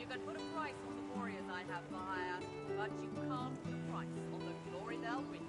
You can put a price on the warriors I have for hire, but you can't put a price on the glory they'll bring.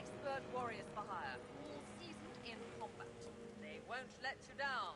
expert warriors for hire, all seasoned in combat. They won't let you down.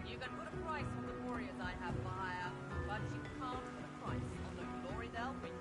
You can put a price on the warriors I have for hire, but you can't put a price on the glory they'll bring.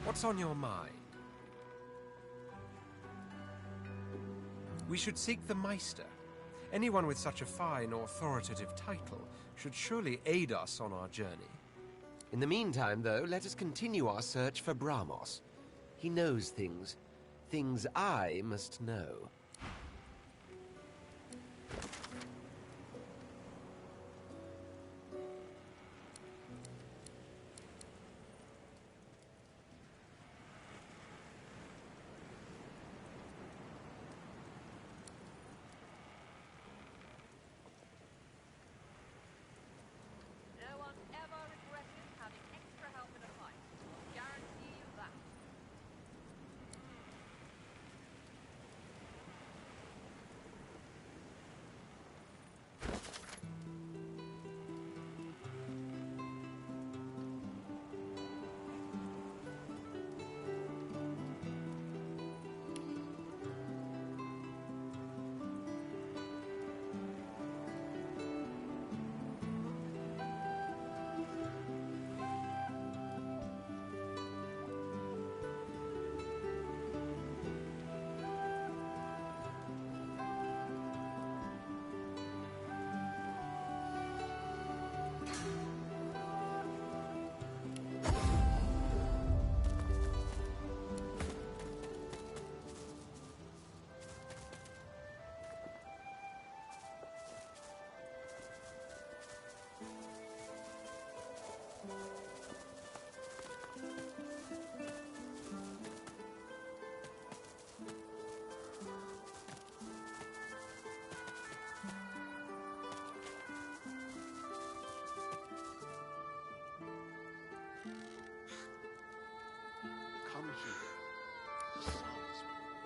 What's on your mind? We should seek the Meister. Anyone with such a fine, authoritative title should surely aid us on our journey. In the meantime, though, let us continue our search for Bramos. He knows things. Things I must know. No one ever regretted having extra help in a fight. I'll guarantee you that. Come here. The sun is warm.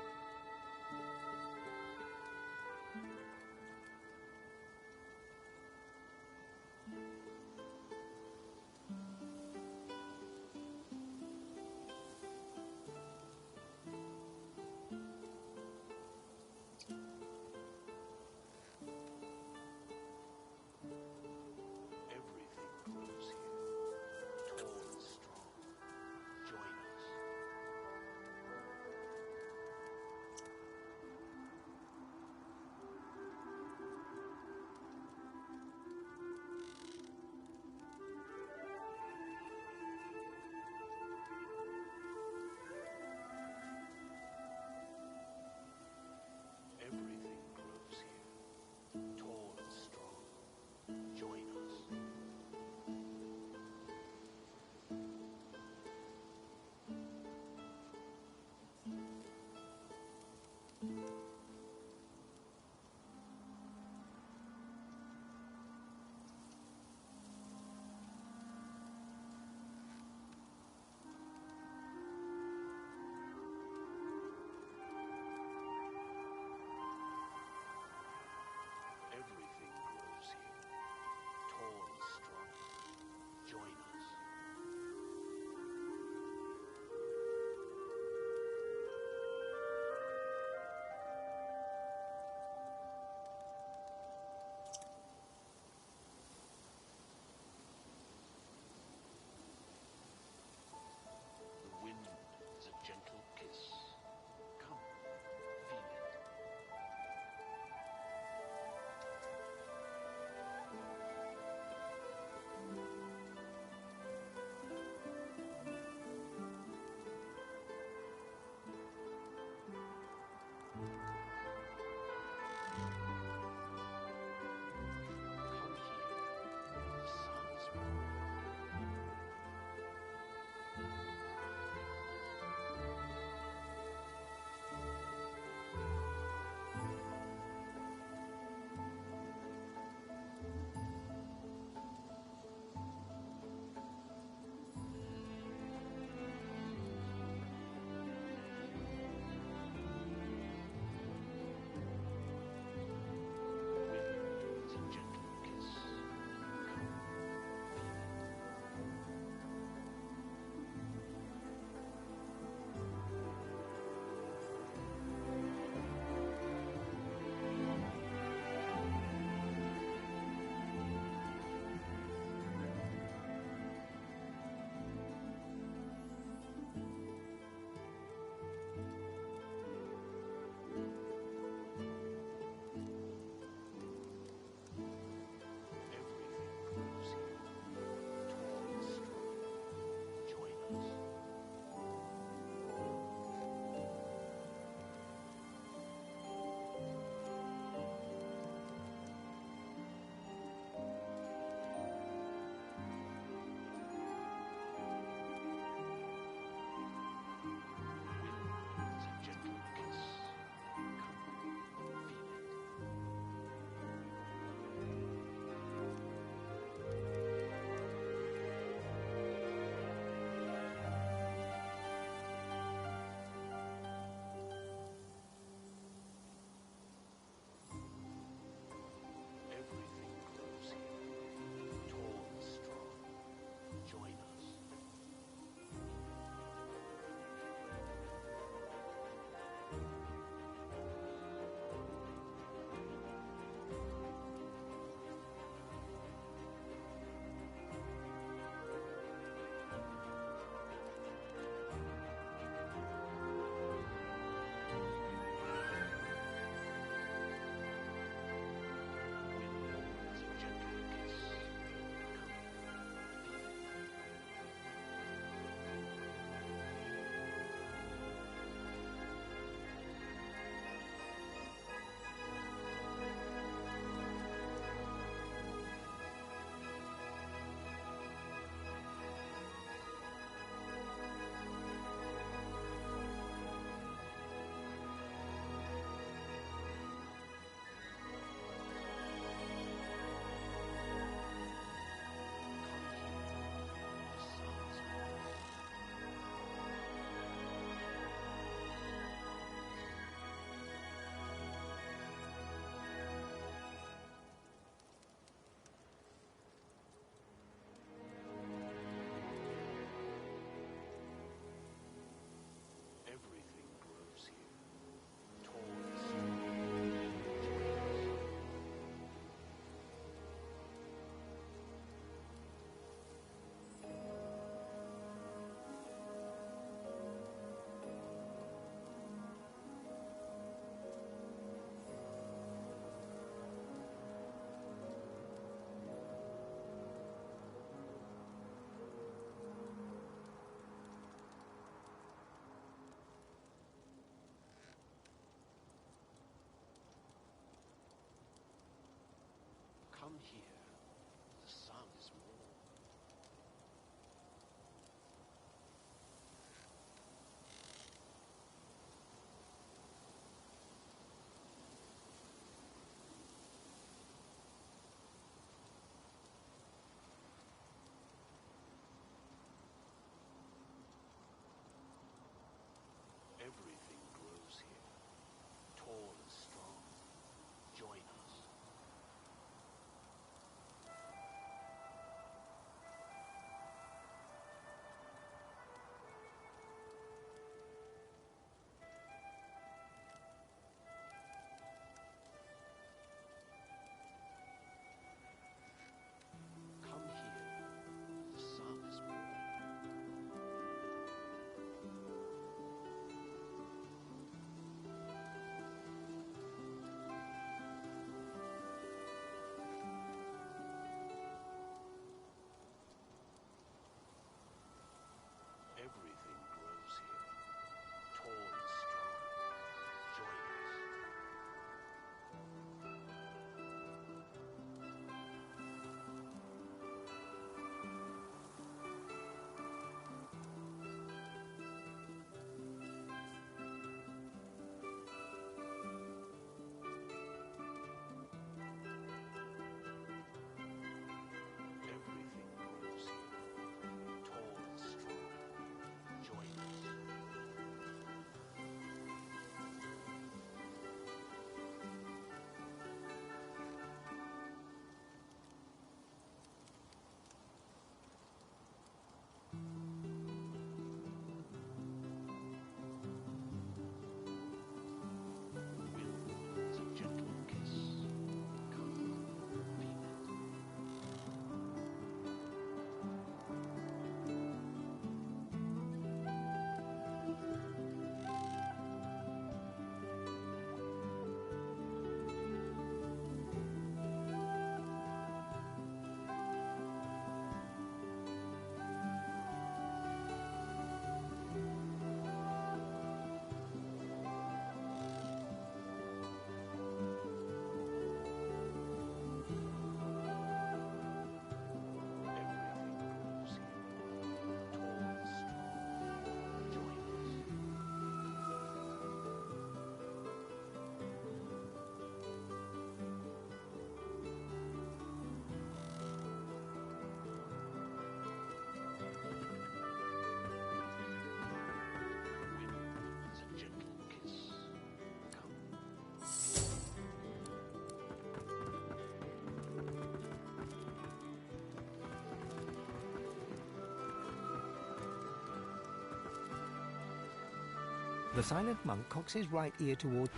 The silent monk cocks his right ear toward...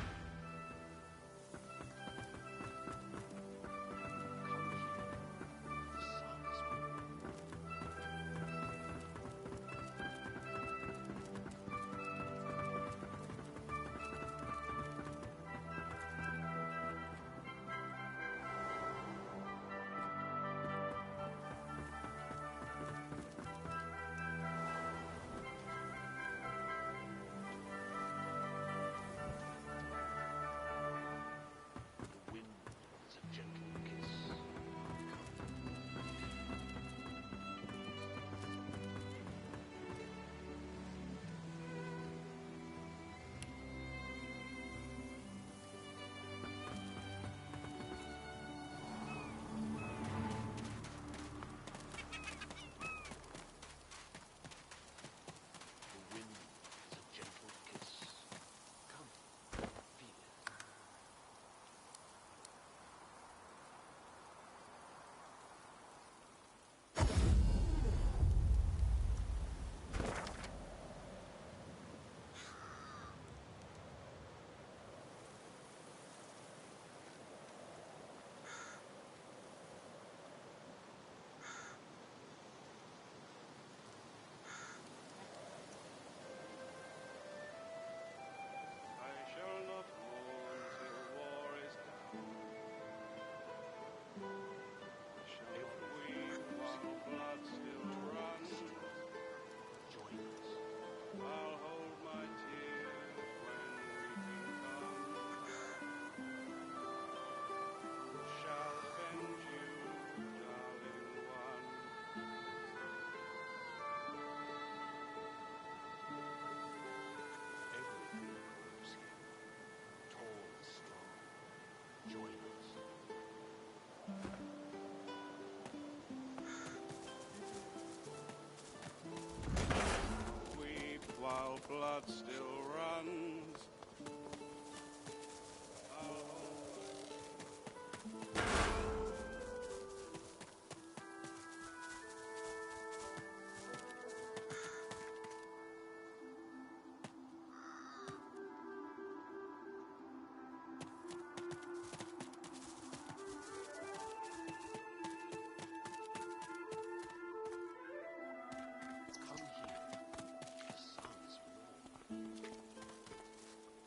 While blood still runs.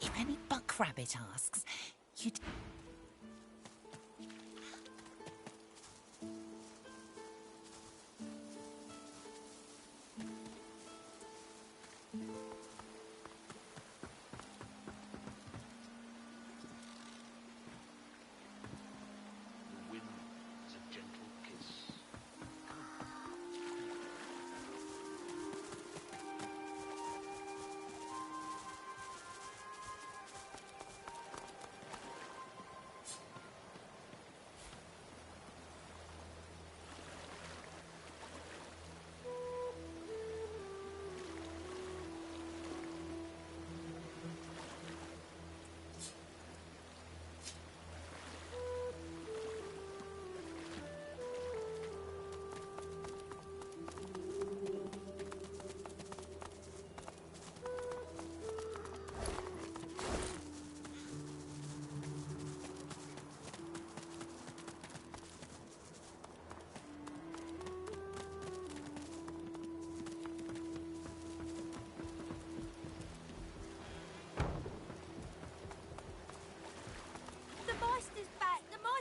If any buck rabbit asks, you'd...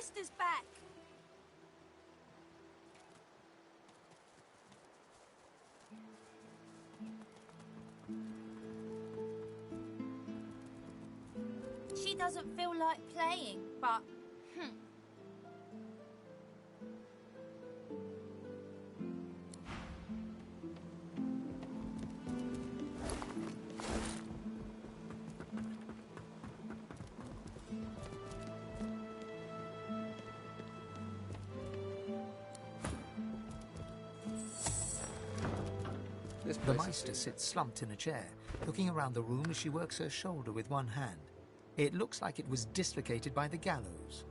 Meister's back! She doesn't feel like playing, but... The Meister sits slumped in a chair, looking around the room as she works her shoulder with one hand. It looks like it was dislocated by the gallows.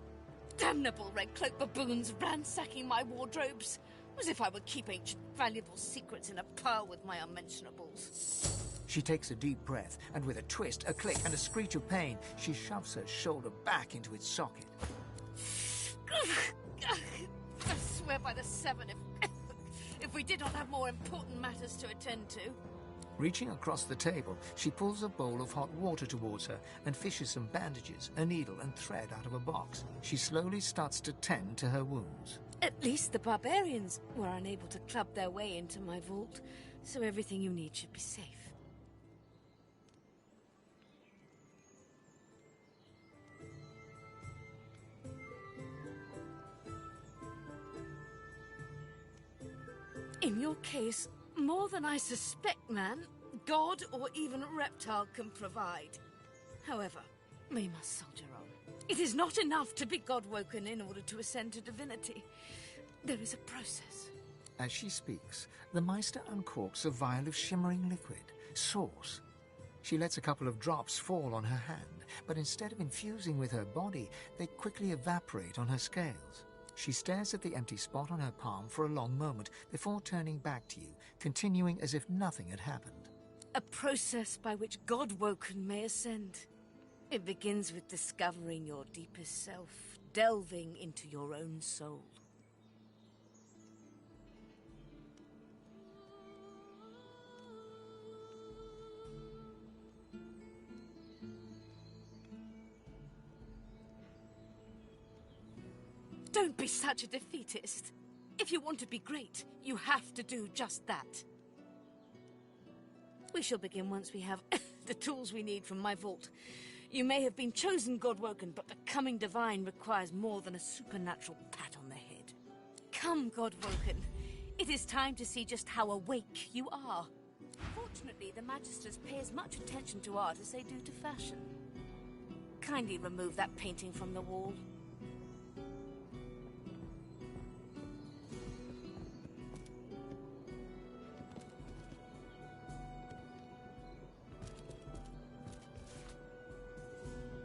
Damnable red cloak baboons ransacking my wardrobes, as if I would keep ancient valuable secrets in a pile with my unmentionables. She takes a deep breath, and with a twist, a click, and a screech of pain, she shoves her shoulder back into its socket. I swear by the seven, if we did not have more important matters to attend to. Reaching across the table, she pulls a bowl of hot water towards her and fishes some bandages, a needle, and thread out of a box. She slowly starts to tend to her wounds. At least the barbarians were unable to club their way into my vault, so everything you need should be safe. In your case, more than I suspect, man, god or even reptile can provide. However, we must soldier on. It is not enough to be god-woken in order to ascend to divinity. There is a process. As she speaks, the Meister uncorks a vial of shimmering liquid, sauce. She lets a couple of drops fall on her hand, but instead of infusing with her body, they quickly evaporate on her scales. She stares at the empty spot on her palm for a long moment before turning back to you, continuing as if nothing had happened. A process by which God-woken may ascend. It begins with discovering your deepest self, delving into your own soul. Don't be such a defeatist. If you want to be great, you have to do just that. We shall begin once we have the tools we need from my vault. You may have been chosen God-woken, but becoming divine requires more than a supernatural pat on the head. Come, God-woken. It is time to see just how awake you are. Fortunately, the Magisters pay as much attention to art as they do to fashion. Kindly remove that painting from the wall.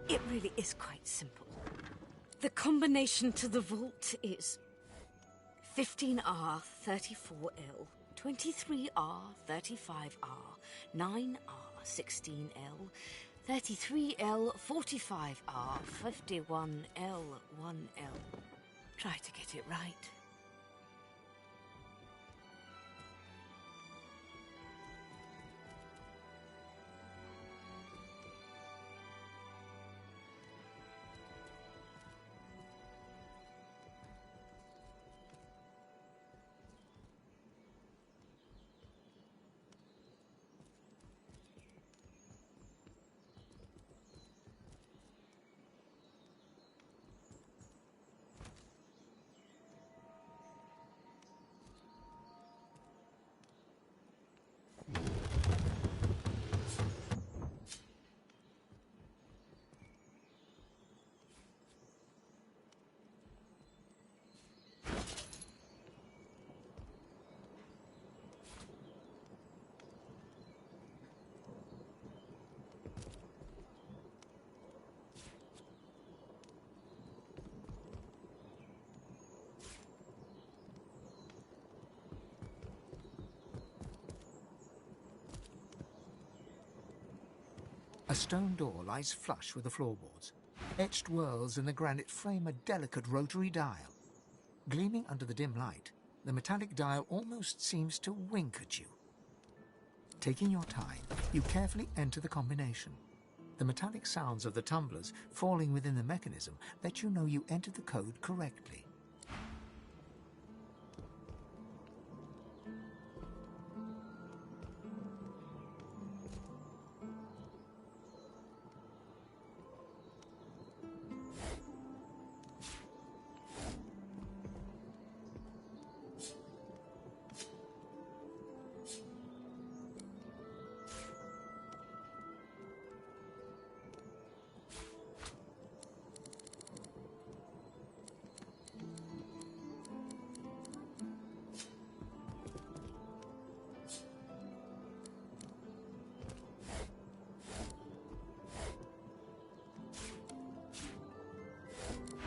It really is quite simple. The combination to the vault is 15R 34L, 23R 35R, 9R 16L, 33L 45R, 51L 1L. Try to get it right. A stone door lies flush with the floorboards. Etched whorls in the granite frame a delicate rotary dial. Gleaming under the dim light, the metallic dial almost seems to wink at you. Taking your time, you carefully enter the combination. The metallic sounds of the tumblers falling within the mechanism let you know you entered the code correctly.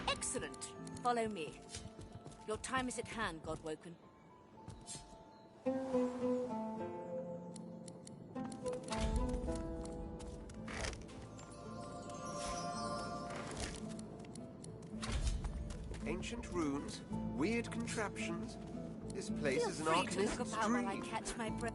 Excellent. Follow me. Your time is at hand, God-woken. ancient runes, weird contraptions. This place Feel is an free to look arcanist's about while I dream. catch my breath.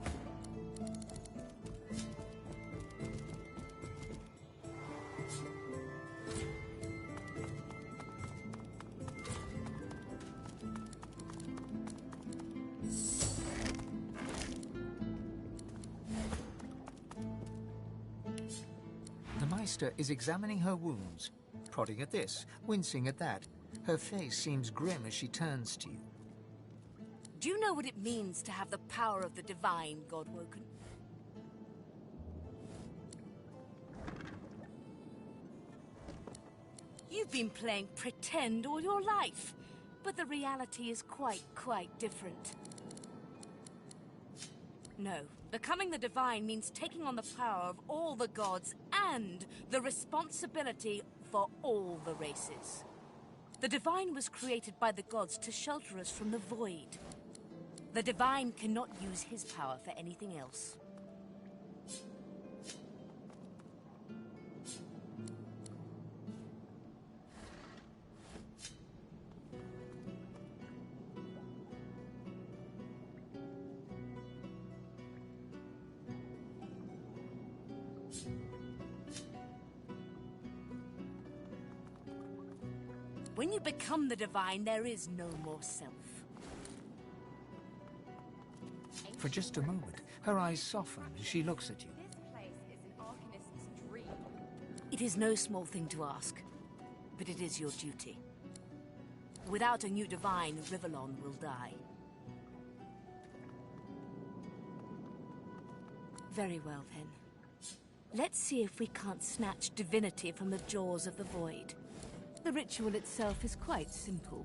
The Meister is examining her wounds, prodding at this, wincing at that. Her face seems grim as she turns to you. Do you know what it means to have the power of the divine, Godwoken? You've been playing pretend all your life, but the reality is quite different. No, becoming the divine means taking on the power of all the gods and the responsibility for all the races. The divine was created by the gods to shelter us from the void. The divine cannot use his power for anything else. When you become the divine, there is no more self. For just a moment, her eyes soften as she looks at you. This place is an arcanist's dream. It is no small thing to ask, but it is your duty. Without a new divine, Rivellon will die. Very well, then. Let's see if we can't snatch divinity from the jaws of the void. The ritual itself is quite simple.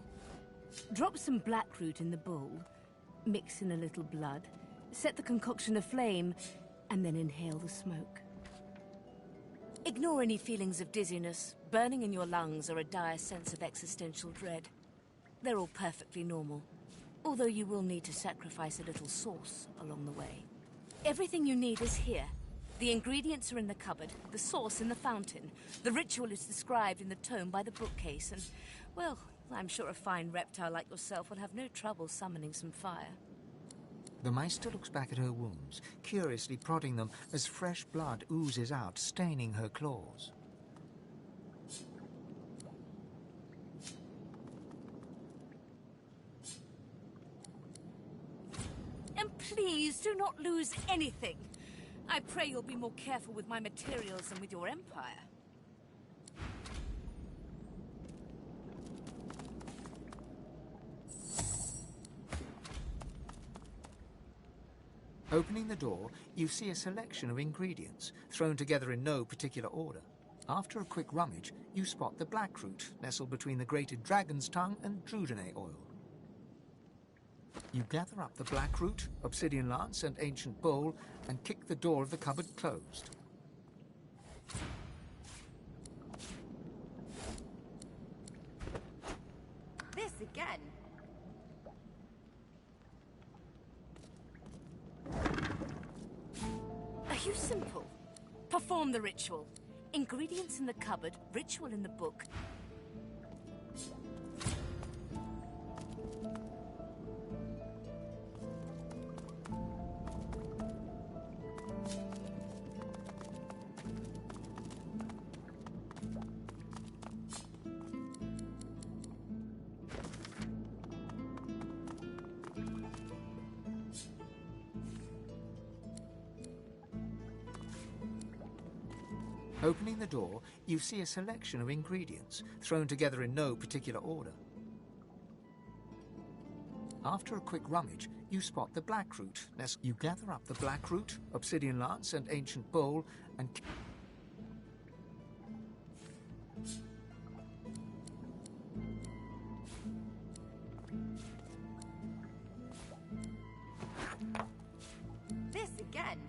Drop some blackroot in the bowl, mix in a little blood, set the concoction aflame, and then inhale the smoke. Ignore any feelings of dizziness, burning in your lungs, or a dire sense of existential dread. They're all perfectly normal, although you will need to sacrifice a little sauce along the way. Everything you need is here. The ingredients are in the cupboard, the sauce in the fountain. The ritual is described in the tome by the bookcase, and, well, I'm sure a fine reptile like yourself will have no trouble summoning some fire. The Meister looks back at her wounds, curiously prodding them as fresh blood oozes out, staining her claws. And please do not lose anything. I pray you'll be more careful with my materials than with your empire. Opening the door, you see a selection of ingredients, thrown together in no particular order. After a quick rummage, you spot the blackroot, nestled between the grated dragon's tongue and Drudenay oil. You gather up the blackroot, obsidian lance, and ancient bowl, and kick the door of the cupboard closed. This again. Are you simple? Perform the ritual. Ingredients in the cupboard, ritual in the book. Opening the door, you see a selection of ingredients, thrown together in no particular order. After a quick rummage, you spot the blackroot. You gather up the blackroot, obsidian lance, and ancient bowl, and... This again.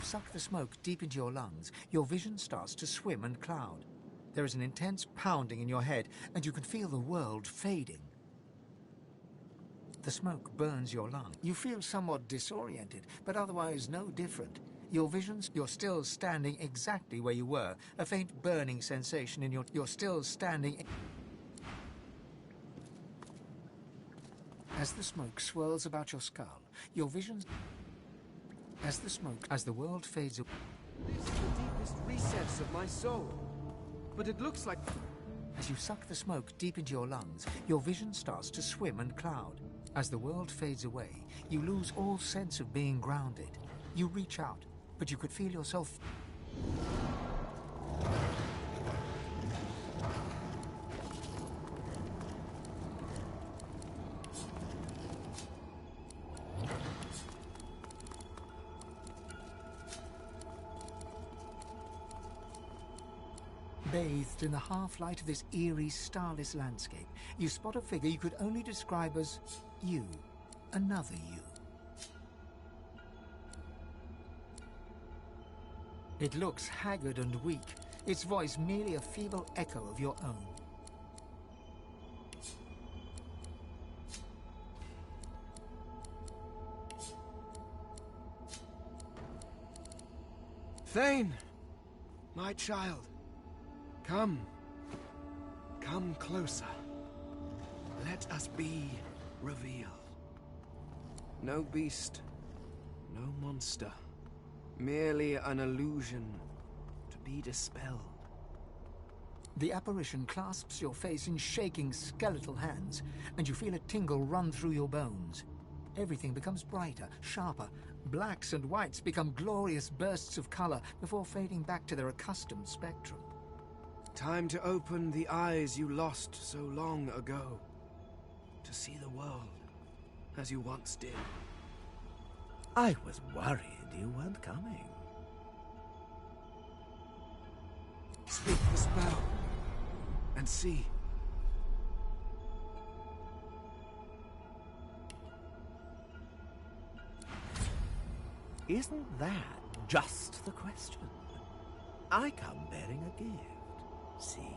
suck the smoke deep into your lungs, your vision starts to swim and cloud. There is an intense pounding in your head, and you can feel the world fading. The smoke burns your lung. You feel somewhat disoriented, but otherwise no different. Your visions, you're still standing exactly where you were. A faint burning sensation in you're still standing. As the smoke swirls about your skull, your visions... As the world fades away... This is the deepest recess of my soul. But it looks like... As you suck the smoke deep into your lungs, your vision starts to swim and cloud. As the world fades away, you lose all sense of being grounded. You reach out, but you could feel yourself... Bathed in the half-light of this eerie, starless landscape, you spot a figure you could only describe as you. Another you. It looks haggard and weak, its voice merely a feeble echo of your own. Thane! My child. Come. Come closer. Let us be revealed. No beast, no monster. Merely an illusion to be dispelled. The apparition clasps your face in shaking skeletal hands, and you feel a tingle run through your bones. Everything becomes brighter, sharper. Blacks and whites become glorious bursts of color before fading back to their accustomed spectrum. Time to open the eyes you lost so long ago. To see the world as you once did. I was worried you weren't coming. Speak the spell and see. Isn't that just the question? I come bearing a gift. See.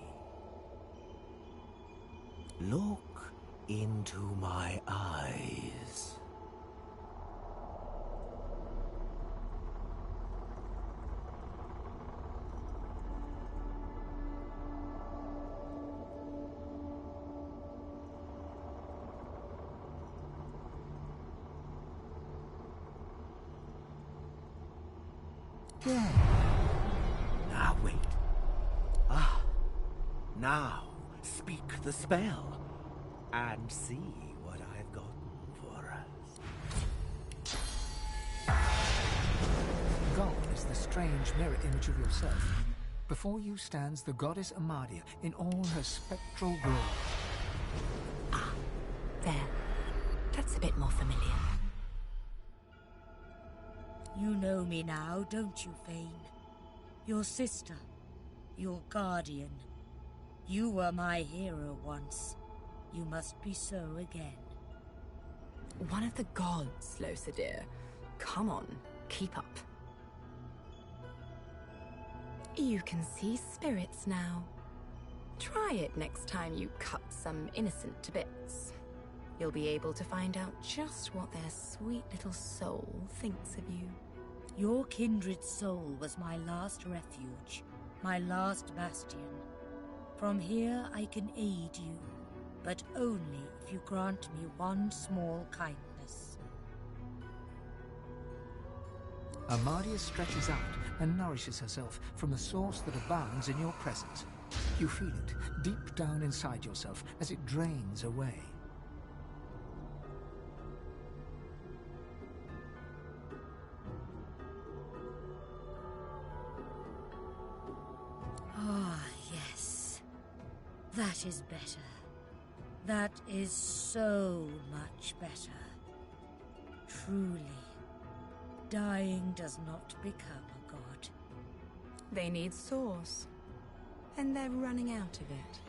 Look into my eyes. Now wait. Now speak the spell and see what I've gotten for us. Gone is the strange mirror image of yourself. Before you stands the goddess Amadia in all her spectral glory. Ah, there. That's a bit more familiar. You know me now, don't you, Fane? Your sister. Your guardian. You were my hero once. You must be so again. One of the gods, Losa dear. Come on, keep up. You can see spirits now. Try it next time you cut some innocent to bits. You'll be able to find out just what their sweet little soul thinks of you. Your kindred soul was my last refuge, my last bastion. From here I can aid you, but only if you grant me one small kindness. Amadia stretches out and nourishes herself from the source that abounds in your presence. You feel it deep down inside yourself as it drains away. Ah, yes. That is better. That is so much better. Truly, dying does not become a god. They need source, and they're running out of it.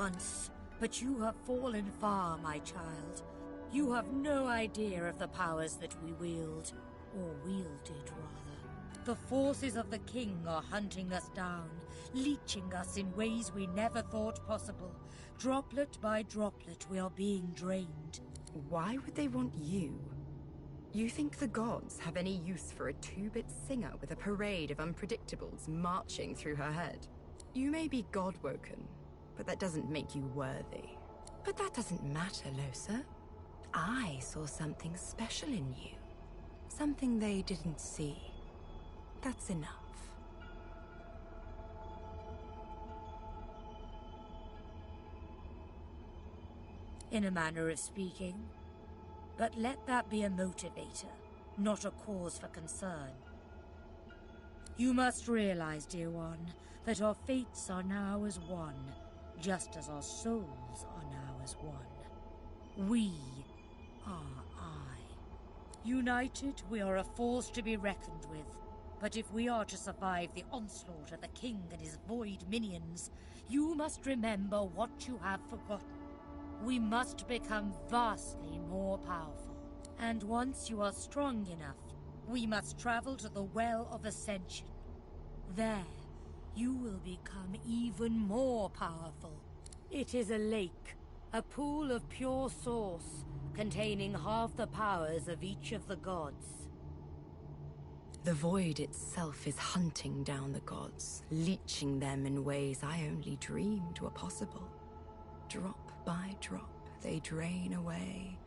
once, but you have fallen far, my child. You have no idea of the powers that we wield, or wielded, rather. The forces of the king are hunting us down, leeching us in ways we never thought possible. Droplet by droplet, we are being drained. Why would they want you? You think the gods have any use for a two-bit singer with a parade of unpredictables marching through her head? You may be god-woken, but that doesn't make you worthy. But that doesn't matter, Losa. I saw something special in you. Something they didn't see. That's enough. In a manner of speaking. But let that be a motivator, not a cause for concern. You must realize, dear one, that our fates are now as one, just as our souls are now as one. We are I. United, we are a force to be reckoned with. But if we are to survive the onslaught of the king and his void minions, you must remember what you have forgotten. We must become vastly more powerful. And once you are strong enough, we must travel to the Well of Ascension. There, you will become even more powerful. It is a lake, a pool of pure source, containing half the powers of each of the gods. The void itself is hunting down the gods, leeching them in ways I only dreamed were possible. Drop by drop, they drain away,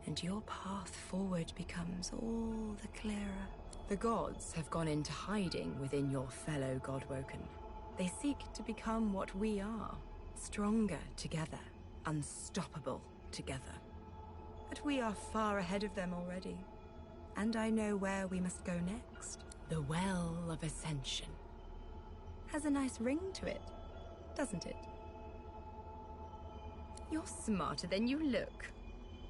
and your path forward becomes all the clearer. The gods have gone into hiding within your fellow Godwoken. They seek to become what we are, stronger together, unstoppable together. But we are far ahead of them already, and I know where we must go next. The Well of Ascension. Has a nice ring to it, doesn't it? You're smarter than you look.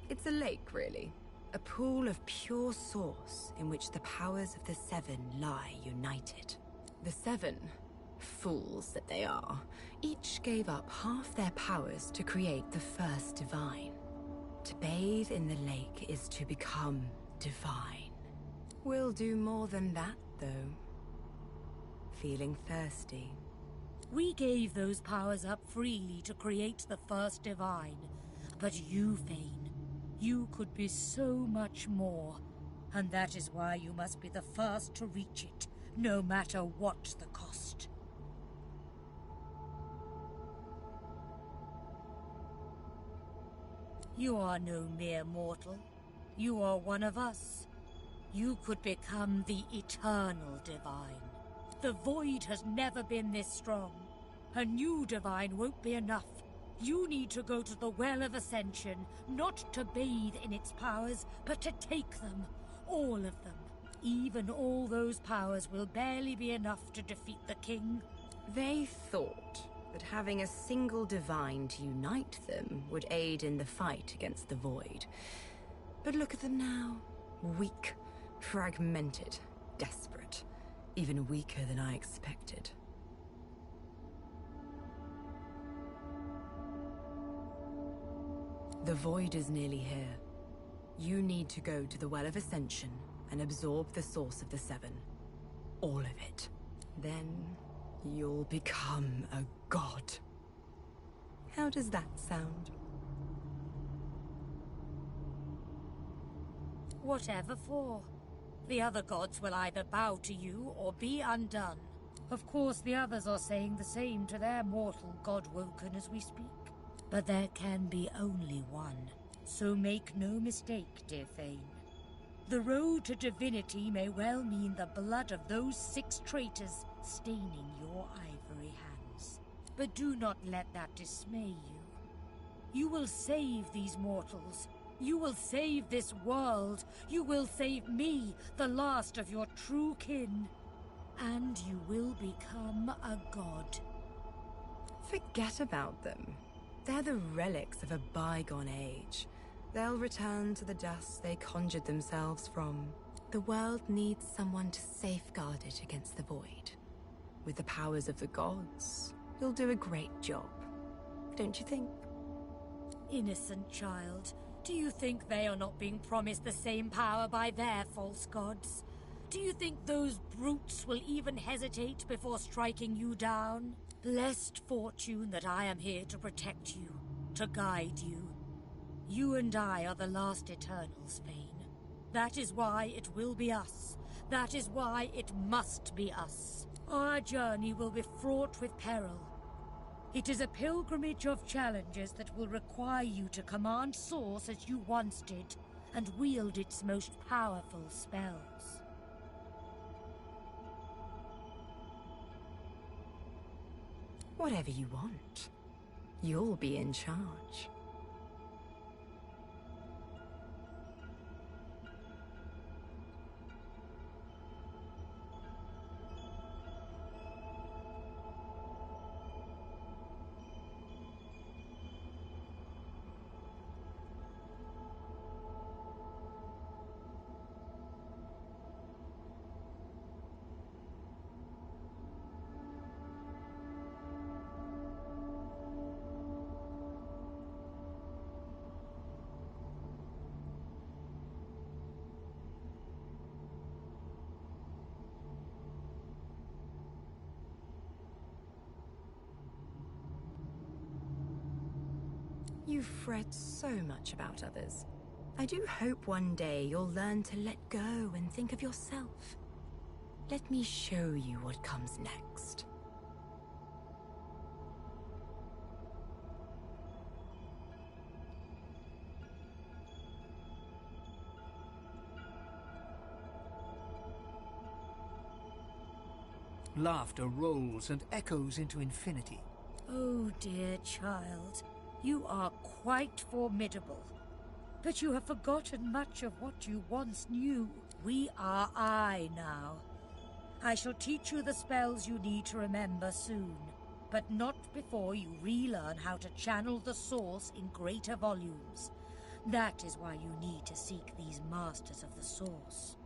It's a lake, really. A pool of pure source in which the powers of the Seven lie united. The Seven, fools that they are, each gave up half their powers to create the first divine. To bathe in the lake is to become divine. We'll do more than that, though. Feeling thirsty? We gave those powers up freely to create the first divine. But you, Fane, you could be so much more. And that is why you must be the first to reach it, no matter what the cost. You are no mere mortal. You are one of us. You could become the eternal divine. The void has never been this strong. A new divine won't be enough. You need to go to the Well of Ascension, not to bathe in its powers, but to take them. All of them. Even all those powers will barely be enough to defeat the king. They thought that having a single divine to unite them would aid in the fight against the void. But look at them now. Weak, fragmented, desperate. Even weaker than I expected. The void is nearly here. You need to go to the Well of Ascension and absorb the source of the Seven. All of it. Then you'll become a god. How does that sound? Whatever for. The other gods will either bow to you or be undone. Of course, the others are saying the same to their mortal Godwoken as we speak. But there can be only one. So make no mistake, dear Fane. The road to divinity may well mean the blood of those 6 traitors staining your ivory hands. But do not let that dismay you. You will save these mortals. You will save this world. You will save me, the last of your true kin. And you will become a god. Forget about them. They're the relics of a bygone age. They'll return to the dust they conjured themselves from. The world needs someone to safeguard it against the void. With the powers of the gods, you'll do a great job. don't you think? Innocent child, do you think they are not being promised the same power by their false gods? Do you think those brutes will even hesitate before striking you down? Blessed fortune that I am here to protect you, to guide you. You and I are the last Eternals, Fane. That is why it will be us. That is why it must be us. Our journey will be fraught with peril. It is a pilgrimage of challenges that will require you to command Source as you once did, and wield its most powerful spells. Whatever you want. You'll be in charge. You fret so much about others. I do hope one day you'll learn to let go and think of yourself. Let me show you what comes next. Laughter rolls and echoes into infinity. Oh, dear child, you are quite formidable. But you have forgotten much of what you once knew. We are I now. I shall teach you the spells you need to remember soon, but not before you relearn how to channel the Source in greater volumes. That is why you need to seek these Masters of the Source.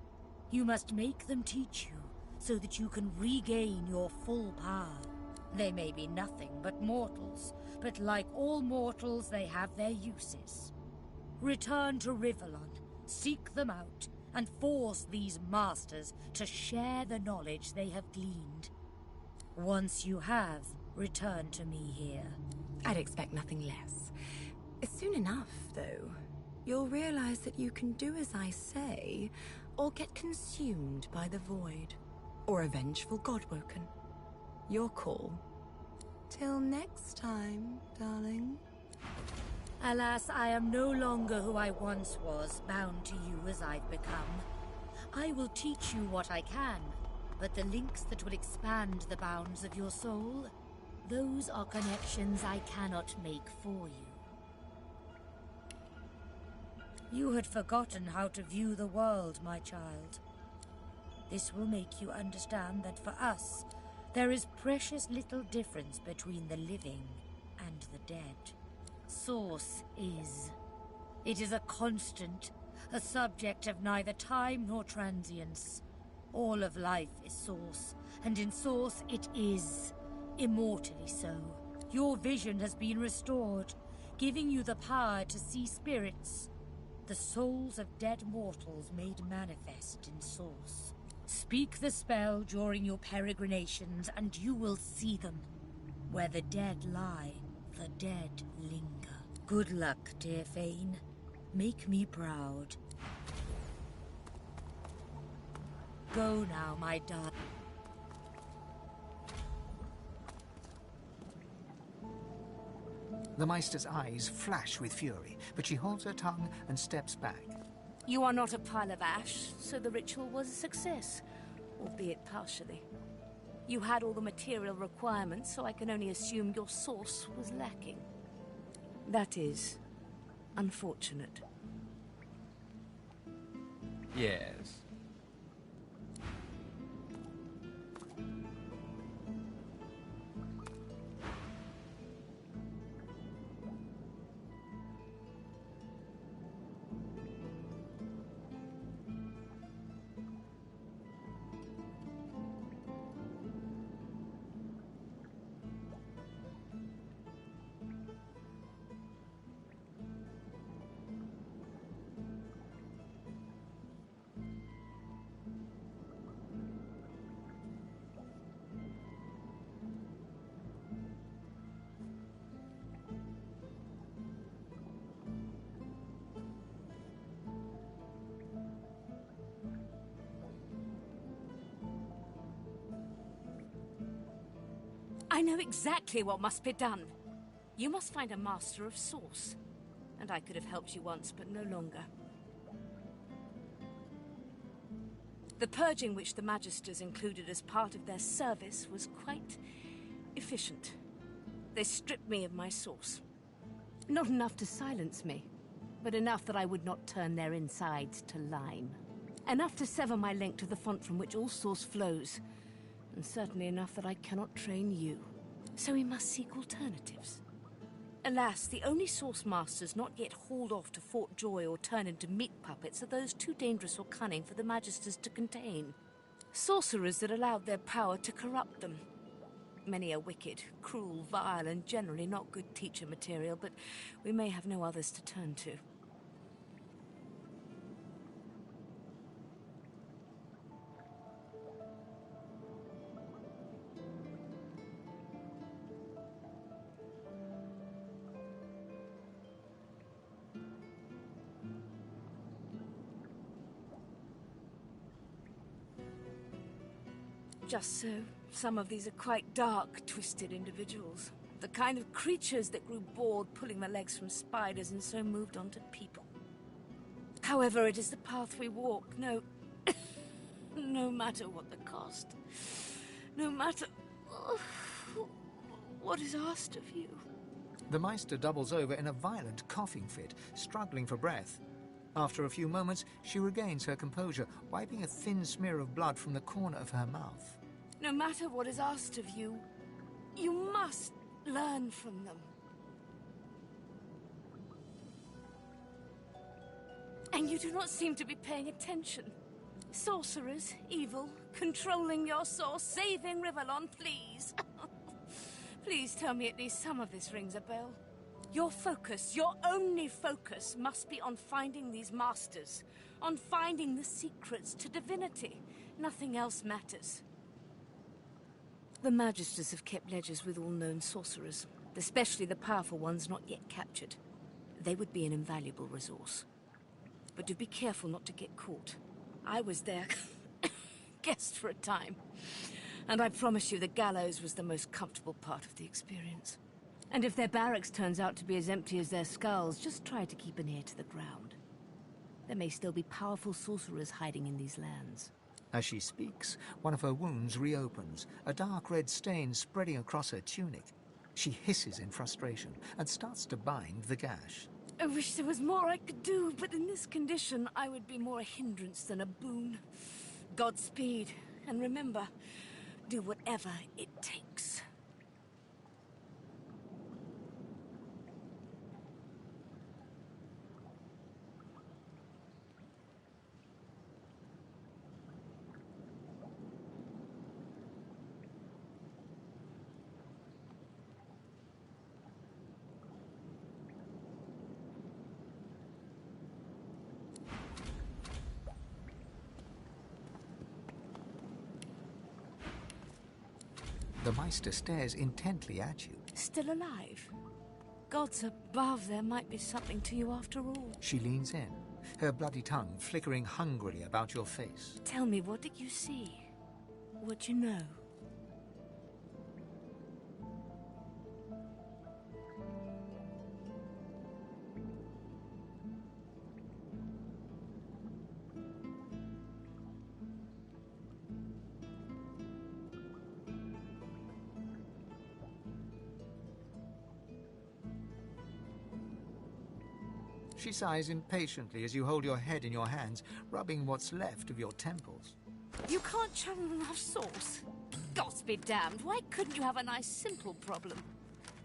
You must make them teach you, so that you can regain your full power. They may be nothing but mortals, but like all mortals, they have their uses. Return to Rivalon, seek them out, and force these masters to share the knowledge they have gleaned. Once you have, return to me here. I'd expect nothing less. Soon enough, though, you'll realize that you can do as I say, or get consumed by the void, or a vengeful Godwoken. Your call. Till next time, darling. Alas, I am no longer who I once was, bound to you as I've become. I will teach you what I can, but the links that will expand the bounds of your soul, those are connections I cannot make for you. You had forgotten how to view the world, my child. This will make you understand that for us, there is precious little difference between the living and the dead. Source is. It is a constant, a subject of neither time nor transience. All of life is Source, and in Source it is, immortally so. Your vision has been restored, giving you the power to see spirits, the souls of dead mortals made manifest in Source. Speak the spell during your peregrinations, and you will see them. Where the dead lie, the dead linger. Good luck, dear Fane. Make me proud. Go now, my darling. The Meister's eyes flash with fury, but she holds her tongue and steps back. You are not a pile of ash, so the ritual was a success, albeit partially. You had all the material requirements, so I can only assume your source was lacking. That is unfortunate. Yes. know exactly what must be done. You must find a master of source. And I could have helped you once, but no longer. The purging which the Magisters included as part of their service was quite efficient. They stripped me of my source. Not enough to silence me, but enough that I would not turn their insides to lime. Enough to sever my link to the font from which all source flows, and certainly enough that I cannot train you. So we must seek alternatives. Alas, the only source masters not yet hauled off to Fort Joy or turned into meat puppets are those too dangerous or cunning for the Magisters to contain. Sorcerers that allowed their power to corrupt them. Many are wicked, cruel, vile, and generally not good teacher material, but we may have no others to turn to. Just so, some of these are quite dark, twisted individuals. The kind of creatures that grew bored pulling their legs from spiders and so moved on to people. However, it is the path we walk, no matter what the cost. No matter what is asked of you. The Meister doubles over in a violent coughing fit, struggling for breath. After a few moments, she regains her composure, wiping a thin smear of blood from the corner of her mouth. No matter what is asked of you, you must learn from them. And you do not seem to be paying attention. Sorcerers, evil, controlling your source, saving Rivellon, please. Please tell me at least some of this rings a bell. Your focus, your only focus, must be on finding these masters, on finding the secrets to divinity. Nothing else matters. The Magisters have kept ledgers with all known sorcerers, especially the powerful ones not yet captured. They would be an invaluable resource. But do be careful not to get caught. I was their guest for a time, and I promise you the gallows was the most comfortable part of the experience. And if their barracks turns out to be as empty as their skulls, just try to keep an ear to the ground. There may still be powerful sorcerers hiding in these lands. As she speaks, one of her wounds reopens, a dark red stain spreading across her tunic. She hisses in frustration and starts to bind the gash. I wish there was more I could do, but in this condition, I would be more a hindrance than a boon. Godspeed, and remember, do whatever it takes. The Meister stares intently at you. Still alive? Gods above, there might be something to you after all. She leans in, her bloody tongue flickering hungrily about your face. Tell me, what did you see? What you know? She sighs impatiently as you hold your head in your hands, rubbing what's left of your temples. You can't channel enough source? Gods be damned, why couldn't you have a nice simple problem?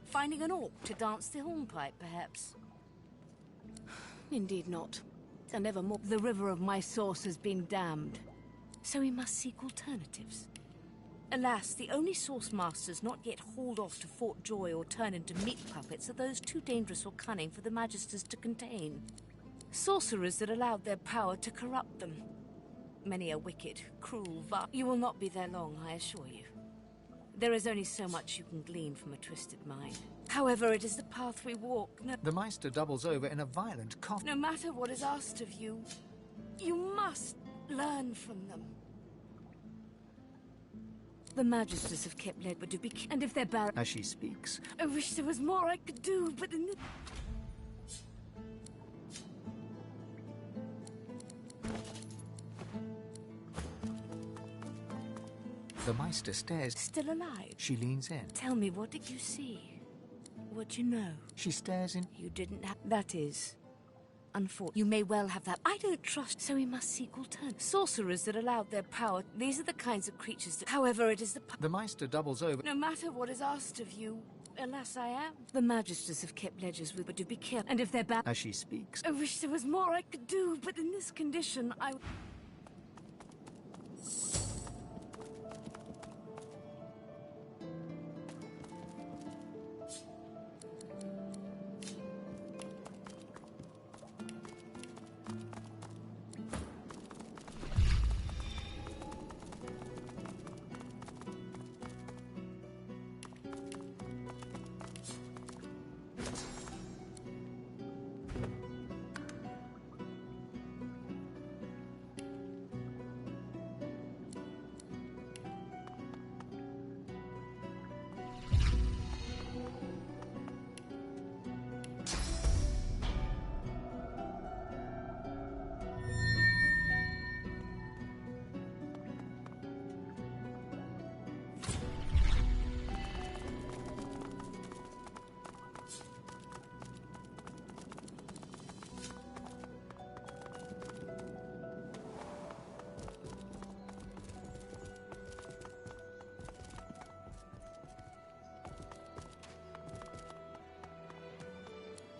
Finding an orc to dance the hornpipe, perhaps? Indeed not. And evermore, the river of my source has been damned. So we must seek alternatives. Alas, the only source masters not yet hauled off to Fort Joy or turned into meat puppets are those too dangerous or cunning for the Magisters to contain. Sorcerers that allowed their power to corrupt them. Many are wicked, cruel, vile. You will not be there long, I assure you. There is only so much you can glean from a twisted mind. However, it is the path we walk. The Meister doubles over in a violent cough. No matter what is asked of you, you must learn from them. The Magisters have kept led, but to be... And if they're barren... As she speaks, I wish there was more I could do, but in the... the Meister stares. Still alive? She leans in. Tell me, what did you see? What you know? She stares in. You didn't have... That is... unfortunate. You may well have that. I don't trust, so we must seek alternatives. Sorcerers that allowed their power. These are the kinds of creatures that... However, it is the... The Meister doubles over. No matter what is asked of you, alas I am. The Magisters have kept ledgers with, but to be careful. And if they're bad... As she speaks, I wish there was more I could do, but in this condition, I...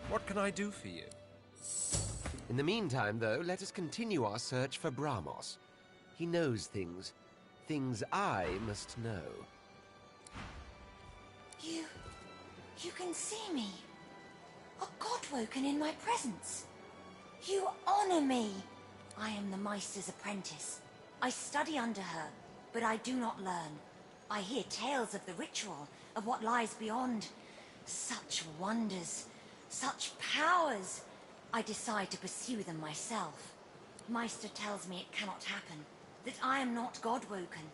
What can I do for you? In the meantime, though, let us continue our search for Bramos. He knows things. Things I must know. You can see me. A godwoken in my presence. You honor me. I am the Meister's apprentice. I study under her, but I do not learn. I hear tales of the ritual, of what lies beyond. Such wonders. Such powers! I decide to pursue them myself. Meister tells me it cannot happen, that I am not godwoken.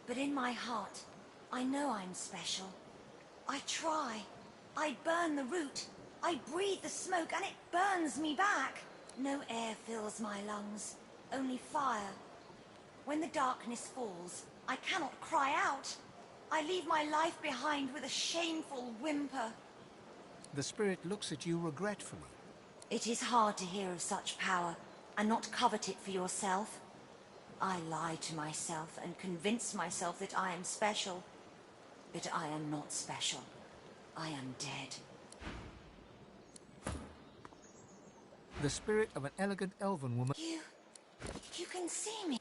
But in my heart, I know I'm special. I try. I burn the root. I breathe the smoke, and it burns me back. No air fills my lungs, only fire. When the darkness falls, I cannot cry out. I leave my life behind with a shameful whimper. the spirit looks at you regretfully. It is hard to hear of such power and not covet it for yourself. I lie to myself and convince myself that I am special. But I am not special. I am dead. The spirit of an elegant elven woman. You can see me.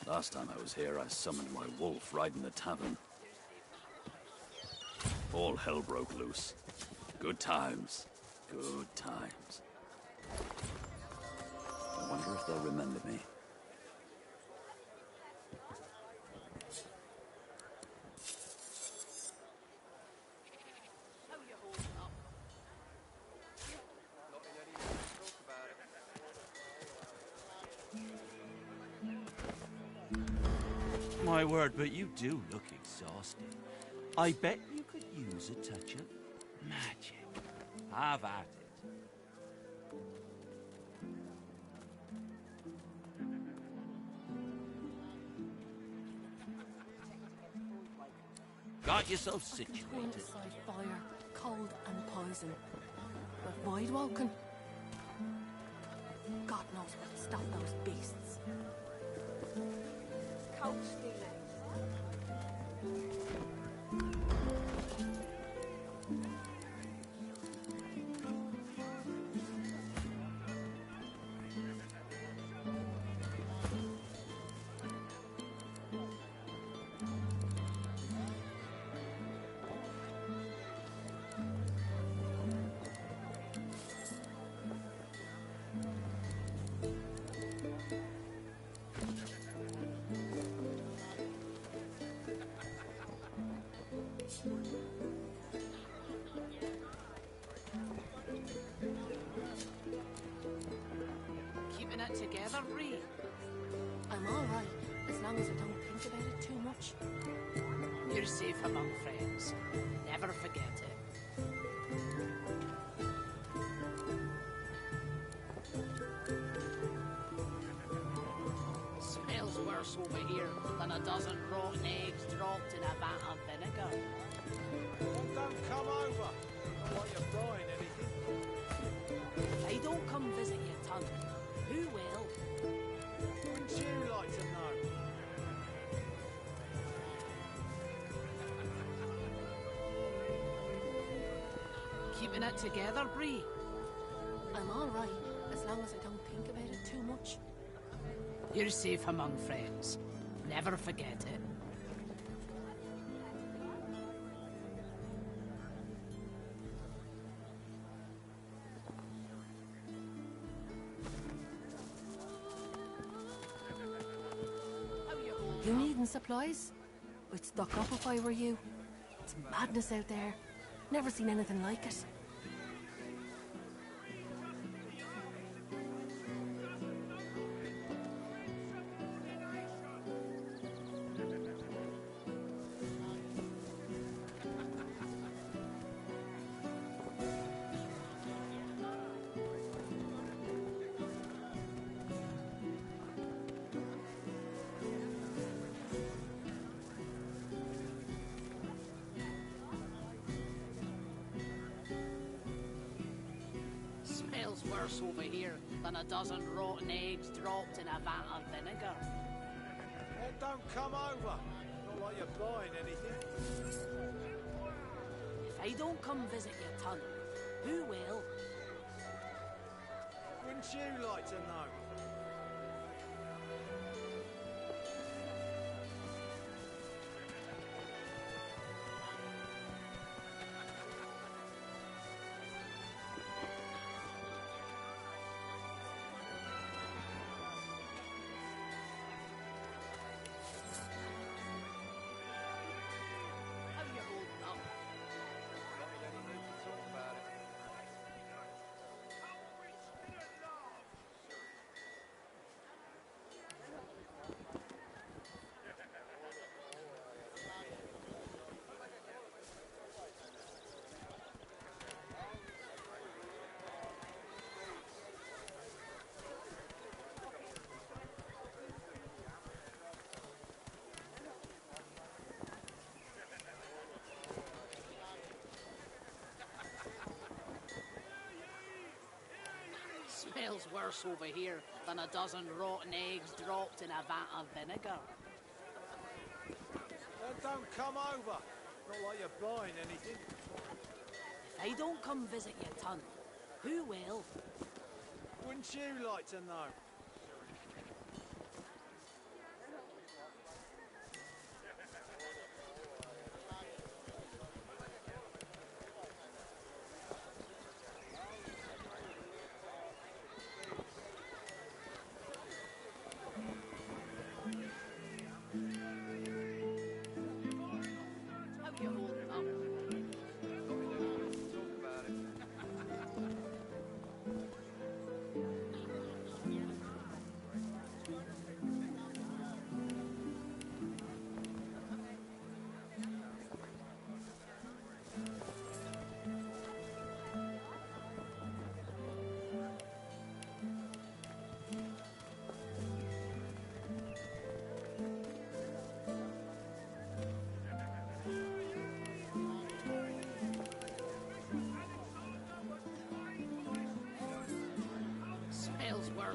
Last time I was here, I summoned my wolf right in the tavern. All hell broke loose. Good times. Good times. I wonder if they'll remember me. My word, but you do look exhausted. I bet you could use a touch of magic. Have at it. Got yourself situated. Inside fire, cold and poison. But void woken. God knows what stopped those beasts. Coat stealing. Keeping it together, Ree. I'm alright, as long as I don't think about it too much. You're safe among friends. Never forget it. Smells worse over here than a dozen rotten eggs dropped in a vat of vinegar. Don't come over. Not like you're buying anything. If I don't come visit your tongue, who will? Wouldn't you like to know? Keeping it together, Bree. I'm alright, as long as I don't think about it too much. You're safe among friends. Never forget it. You needing supplies? I'd stock up if I were you. It's madness out there. Never seen anything like it. Smells worse over here than a dozen rotten eggs dropped in a vat of vinegar. Then don't come over. Not like you're buying anything. If I don't come visit your tongue, who will? Wouldn't you like to know? How you holding up? Smells worse over here than a dozen rotten eggs dropped in a vat of vinegar. Then don't come over. Not like you're buying anything. If I don't come visit your tongue, who will? Wouldn't you like to know?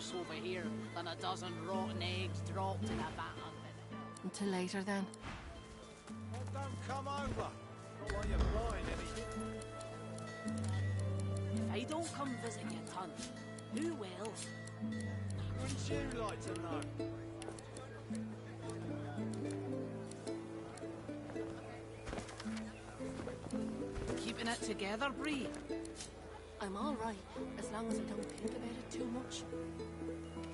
worse over here than a dozen rotten eggs dropped in a vat of vinegar. Until later, then. Well, don't come over. Not like you're buying anything. If I don't come visit you, ton, who will? Wouldn't you like to know? Keeping it together, Bree? I'm all right, as long as I don't think about it too much.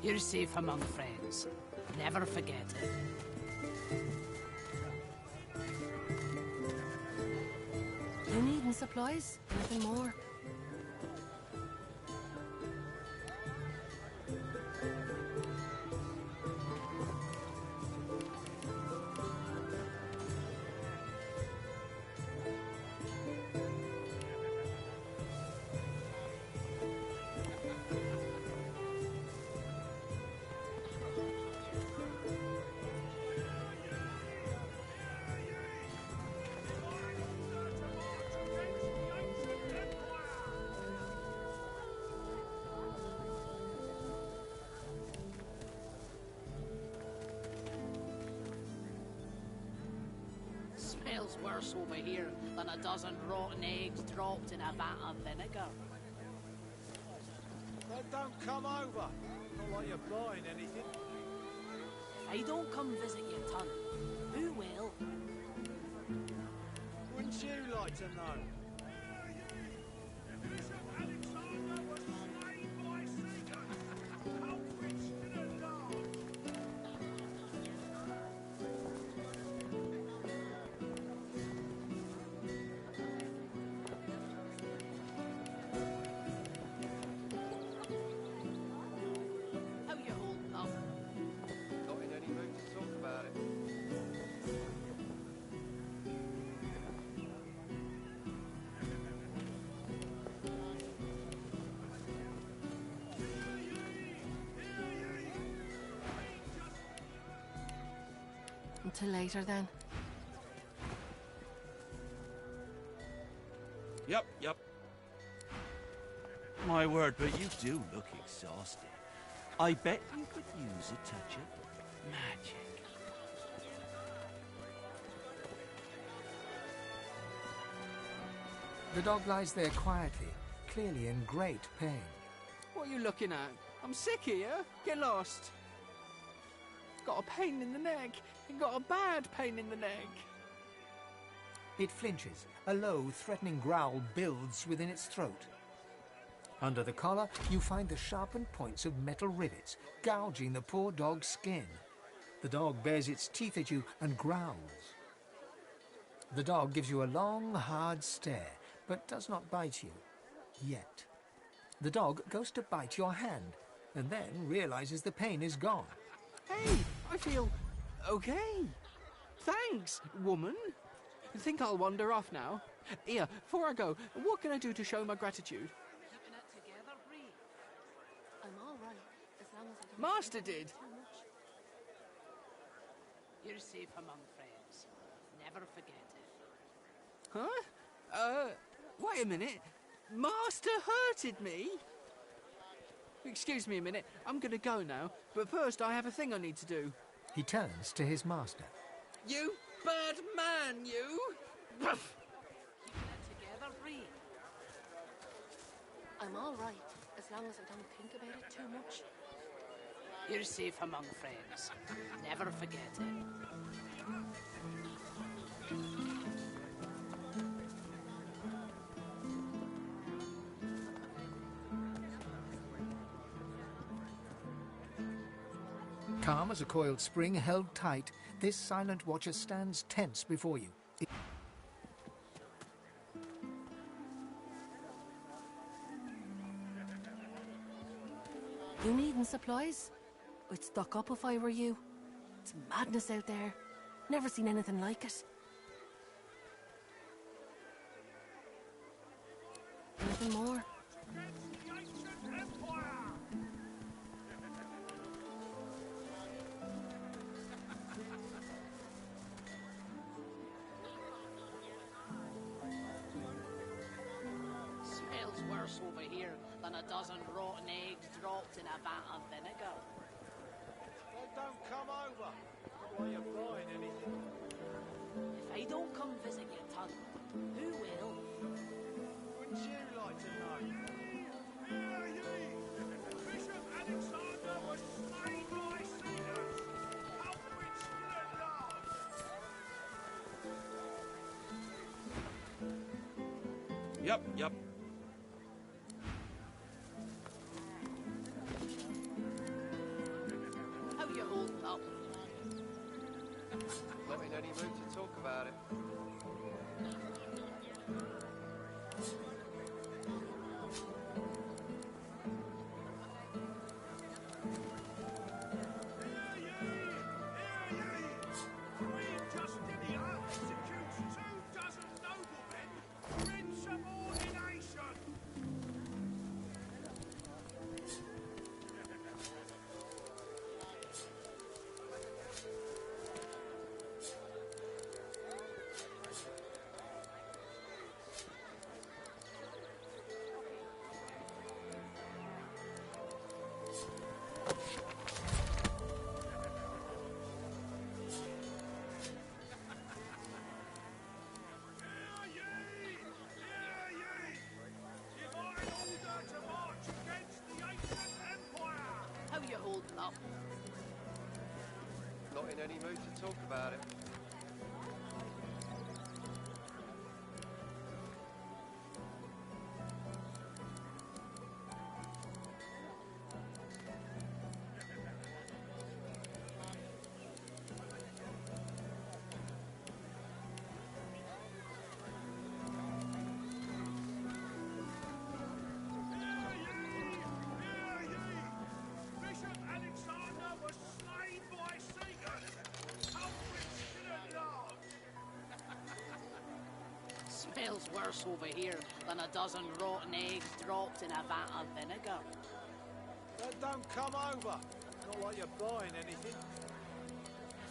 You're safe among friends. Never forget it. You needing supplies? Anything more? Smells worse over here than a dozen rotten eggs dropped in a vat of vinegar. Well, don't come over. Not like you're buying anything. If I don't come visit you, ton, who will? Wouldn't you like to know? How you holding up? Not in any mood to talk about it. Until later, then. Yep. My word, but you do look exhausted. I bet you could use a touch of magic. The dog lies there quietly, clearly in great pain. What are you looking at? I'm sick here. Get lost. Got a pain in the neck. Got a bad pain in the neck. It flinches. A low, threatening growl builds within its throat. Under the collar, you find the sharpened points of metal rivets, gouging the poor dog's skin. The dog bares its teeth at you and growls. The dog gives you a long, hard stare, but does not bite you. Yet. The dog goes to bite your hand, and then realizes the pain is gone. Hey, I feel okay. Thanks, woman. I think I'll wander off now. Here, before I go, what can I do to show my gratitude? Keeping it together, Bree? I'm all right, as long as I don't Master think about did. it too much. You're safe among friends. Never forget it. Huh? Wait a minute. Master hurted me? Excuse me a minute. I'm gonna go now, but first I have a thing I need to do. He turns to his master. You bad man, you! Keeping it together, Bree? I'm all right, as long as I don't think about it too much. You're safe among friends. Never forget it. Calm as a coiled spring held tight, this silent watcher stands tense before you. You needing supplies? I'd stock up if I were you. It's madness out there. Never seen anything like it. Anything more? Smells worse over here than a dozen rotten eggs dropped in a vat of vinegar. Then don't come over. Not like you're buying anything. If I don't come visit your ton, who will? Wouldn't you like to know? Hear ye! Bishop Alexander was slain by Caesars. Culprit still at large. Yep. How you holding up? Not in any mood to talk about it. Queen Justinia executes 24 noblemen for insubordination. How you holding up? Not in any mood to talk about it. Bishop Alexander was slain by Caesars. Culprit still at large. Smells worse over here than a dozen rotten eggs dropped in a vat of vinegar. Then don't come over. Not like you're buying anything.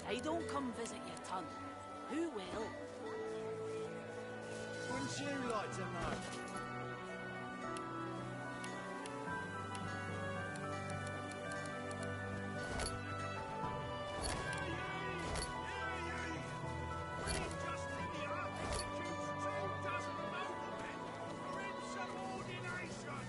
If I don't come visit your ton, who will? Wouldn't you like to know? Queen Justinia executes 24 noblemen for insubordination.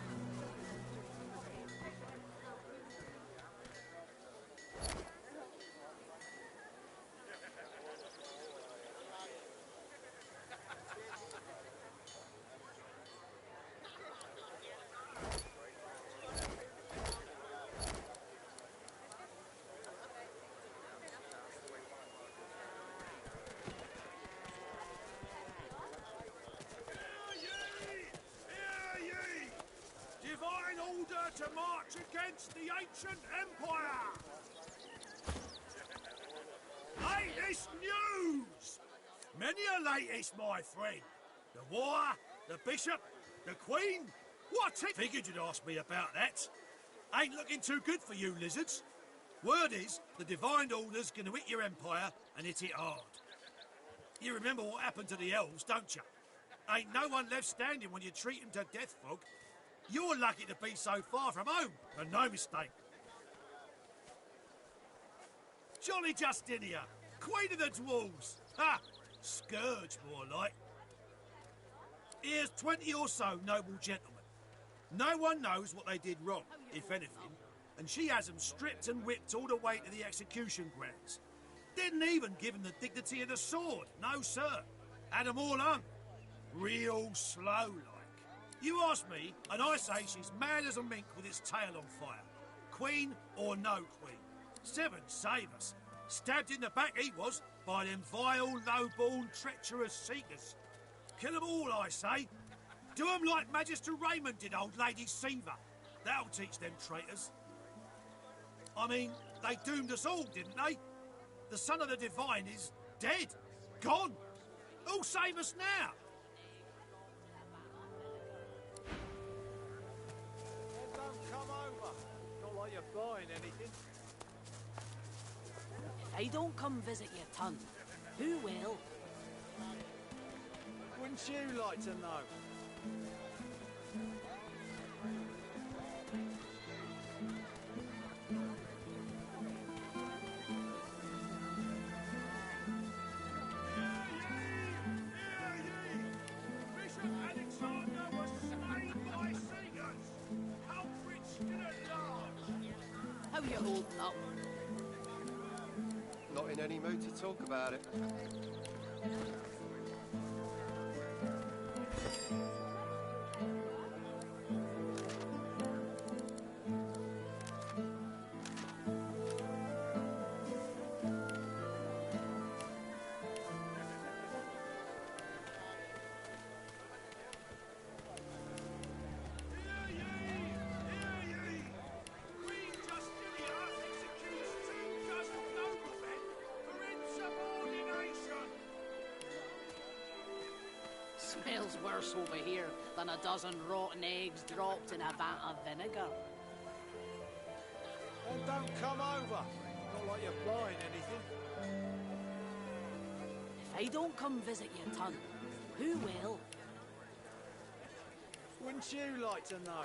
Hear ye! Divine order to march against the ancient empire! Latest news! Many a latest, my friend. The war, the bishop, the queen. What? Figured you'd ask me about that. Ain't looking too good for you, lizards. Word is, the Divine Order's gonna hit your empire and hit it hard. You remember what happened to the elves, don't you? Ain't no one left standing when you treat them to death, Frog. You're lucky to be so far from home, and no mistake. Jolly Justinia, Queen of the Dwarves. Ha! Scourge, more like. Here's 20 or so noble gentlemen. No one knows what they did wrong, if anything, and she has them stripped and whipped all the way to the execution grounds. Didn't even give them the dignity of the sword, no sir. Had them all hung. Real slow like. You ask me, and I say she's mad as a mink with its tail on fire. Queen or no queen. Seven save us. Stabbed in the back he was by them vile, low-born, treacherous seekers. Kill them all, I say. Do them like Magister Raymond did old Lady Siva. That'll teach them traitors. I mean, they doomed us all, didn't they? The son of the Divine is dead. Gone. Who'll save us now? Then don't come over. Not like you're buying anything. If I don't come visit your ton, who will? Wouldn't you like to know? How you holding up? Not in any mood to talk about it. Smells worse over here than a dozen rotten eggs dropped in a vat of vinegar. Then don't come over. Not like you're buying anything. If I don't come visit you, ton, who will? Wouldn't you like to know?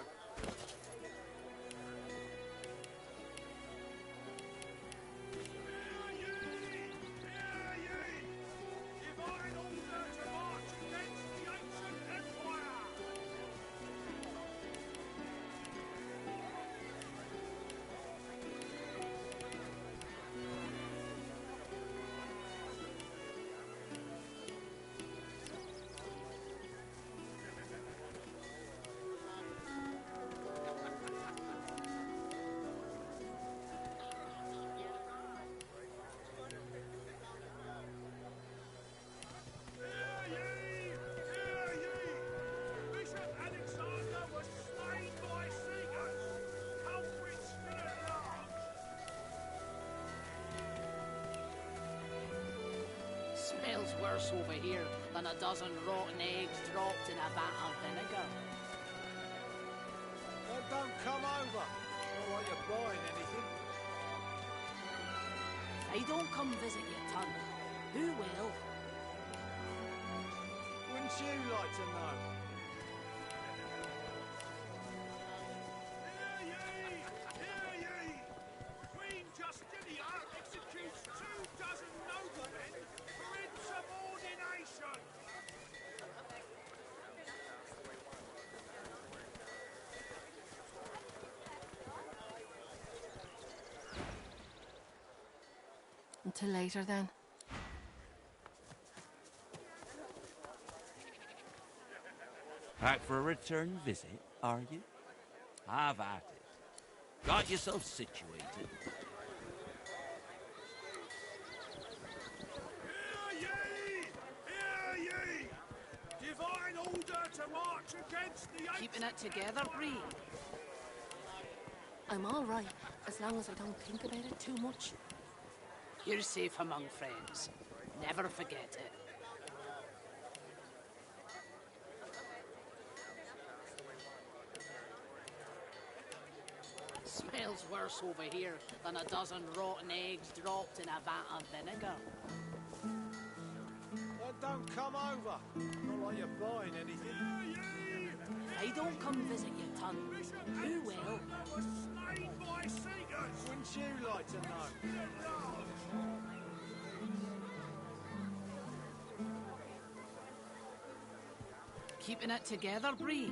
Smells worse over here than a dozen rotten eggs dropped in a vat of vinegar. Then don't come over. Not like you're buying anything. If I don't come visit you, ton, who will? Wouldn't you like to know? Queen Justinia executes 2 dozen noblemen for insubordination! Until later, then. Back for a return visit, are you? Have at it. Got yourself situated. Hear ye! Divine order to march against the Keeping it together, Bree? I'm all right, as long as I don't think about it too much. You're safe among friends. Never forget it. Smells worse over here than a dozen rotten eggs dropped in a vat of vinegar. Then don't come over. Not like you're buying anything. If I don't come visit you, ton, who will? was slain by singers! Wouldn't you like to know? Keeping it together, Bree?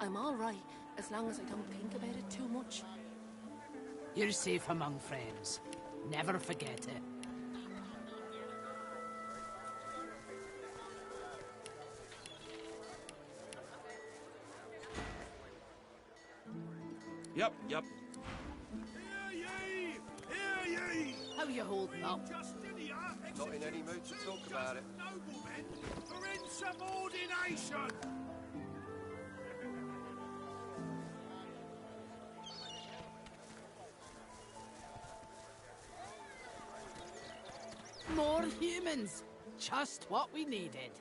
I'm all right, as long as I don't think about it too much. You're safe among friends. Never forget it. Yep. Hear ye! Hear ye! How you holding up? Justinia Not in any mood to talk about it. noblemen for insubordination! More humans! Just what we needed.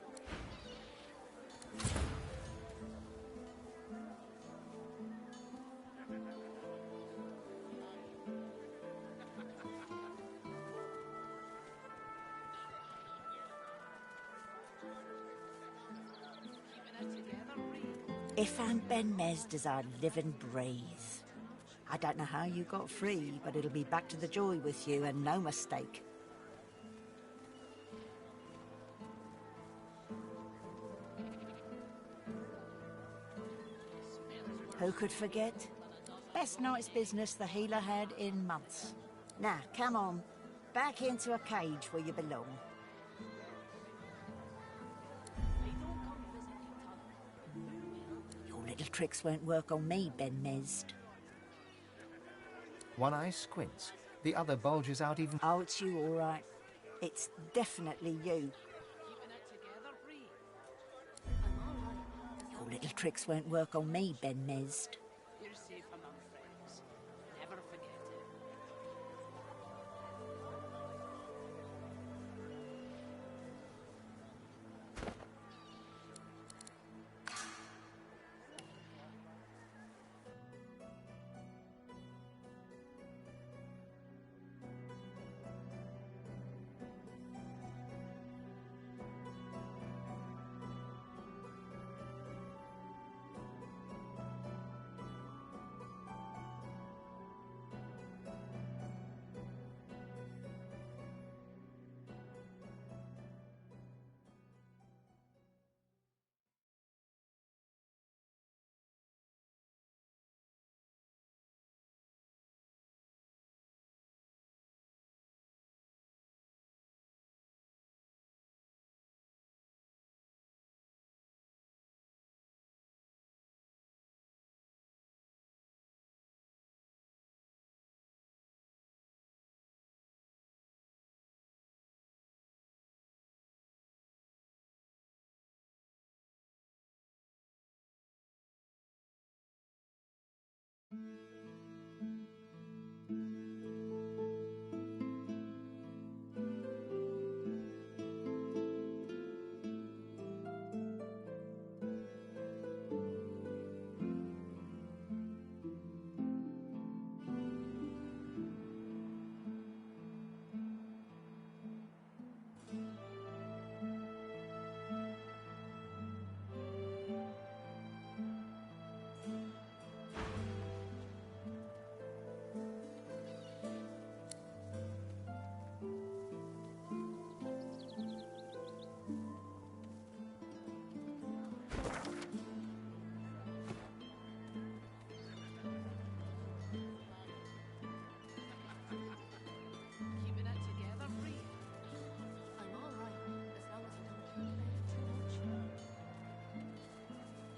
Ifan Ben Mesda's our living breathe. I don't know how you got free, but it'll be back to the joy with you and no mistake. Who could forget? Best night's business the healer had in months. Now, come on. Back into a cage where you belong. Your little tricks won't work on me, Ben Mezd. One eye squints. The other bulges out even... Oh, it's you, all right. It's definitely you. Your little tricks won't work on me, Ben Mezd.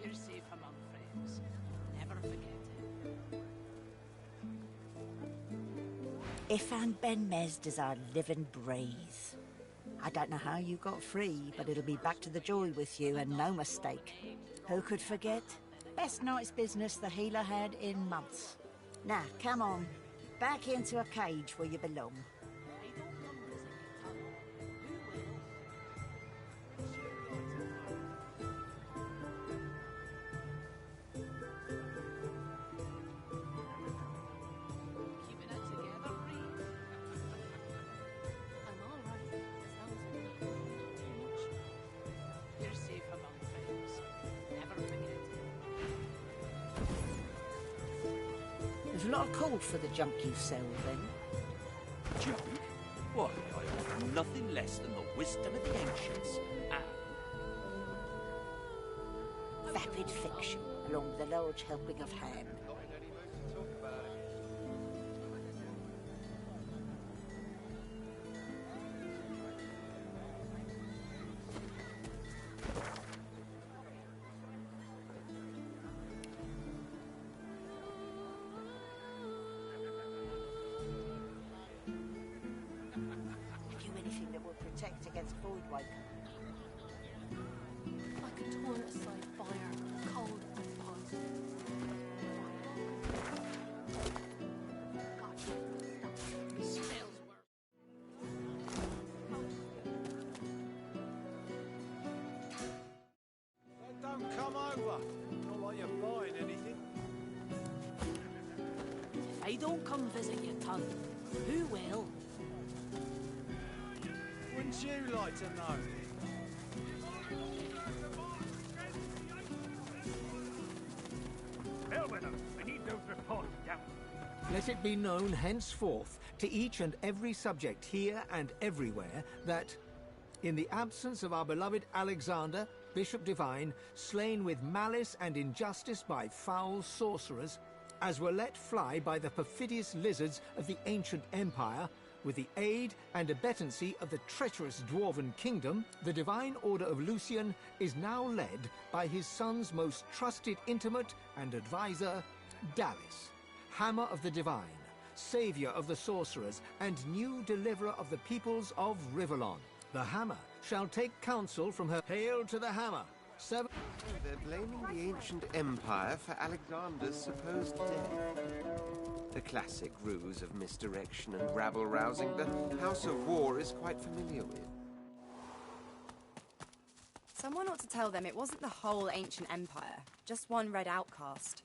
You're safe among friends. Never forget it. If and Ben Mezd is our living breathe. I don't know how you got free, but it'll be back to the joy with you, and no mistake. Who could forget? Best night's business the healer had in months. Now, come on. Back into a cage where you belong. There's a lot of call for the junk you sell, then. Junk? Why, I offer nothing less than the wisdom of the ancients, and... vapid fiction, along with a large helping of ham. Protect against Voidwaker. I could tour aside fire, cold and pond. Smells Don't come over. Not like you're buying anything. If I don't come visit your tongue, who will? Wouldn't you like to know? Bellwether, I need those reports down. Let it be known henceforth to each and every subject here and everywhere that, in the absence of our beloved Alexander, Bishop Divine, slain with malice and injustice by foul sorcerers, as were let fly by the perfidious lizards of the ancient empire, with the aid and abettancy of the treacherous dwarven kingdom, the Divine Order of Lucian is now led by his son's most trusted intimate and advisor, Darius, Hammer of the Divine, saviour of the sorcerers, and new deliverer of the peoples of Rivellon. The Hammer shall take counsel from her. Hail to the Hammer! They're blaming the ancient empire for Alexander's supposed death. A classic ruse of misdirection and rabble-rousing the House of War is quite familiar with. Someone ought to tell them it wasn't the whole ancient empire, just one red outcast.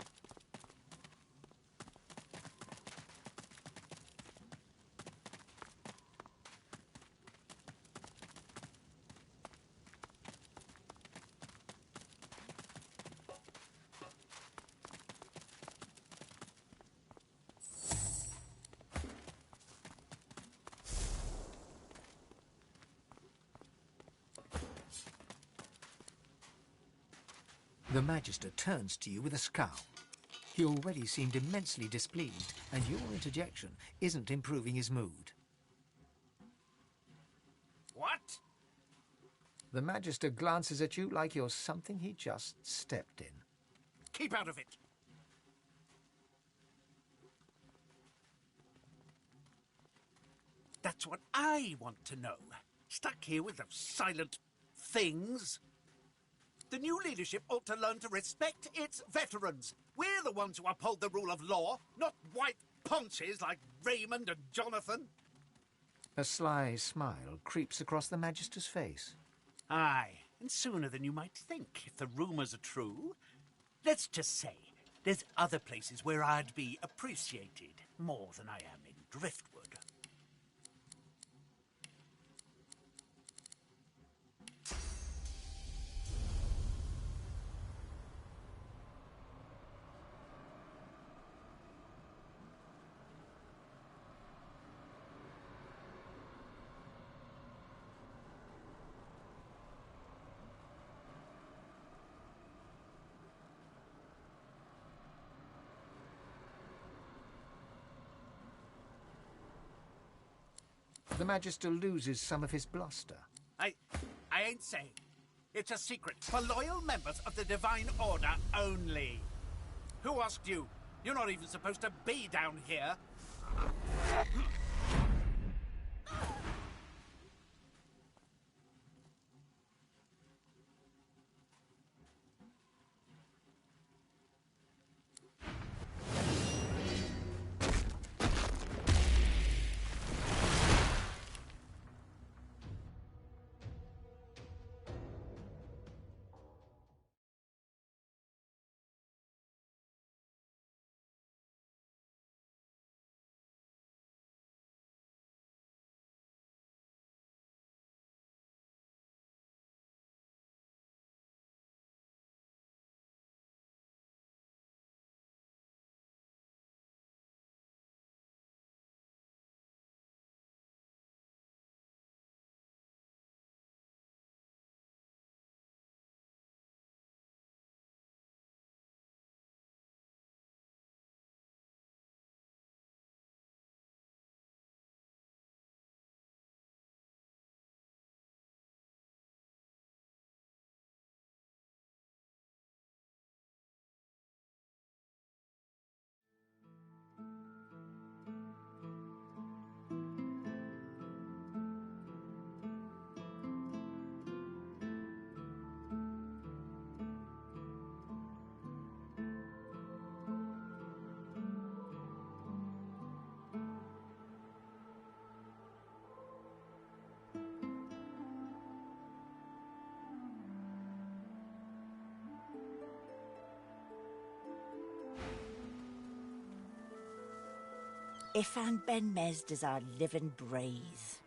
The Magister turns to you with a scowl. He already seemed immensely displeased, and your interjection isn't improving his mood. What? The Magister glances at you like you're something he just stepped in. Keep out of it. That's what I want to know. Stuck here with those silent things. The new leadership ought to learn to respect its veterans. We're the ones who uphold the rule of law, not white ponches like Raymond and Jonathan. A sly smile creeps across the Magister's face. Aye, and sooner than you might think, if the rumours are true. Let's just say, there's other places where I'd be appreciated more than I am in Driftwood. The Magister loses some of his bluster. I ain't saying. It's a secret for loyal members of the Divine Order only. Who asked you? You're not even supposed to be down here. Ifan Ben Mesd our living breeze.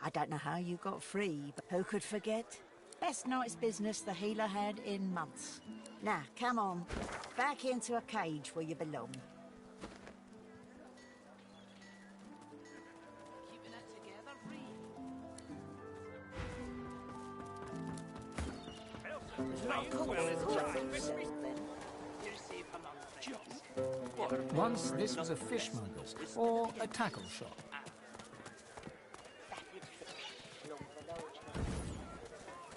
I don't know how you got free, but who could forget? Best night's business the healer had in months. Now, come on. Back into a cage where you belong. Keeping it together, Bree. Not cool. You're safe among friends. Once this was a fishmonger's or a tackle shop.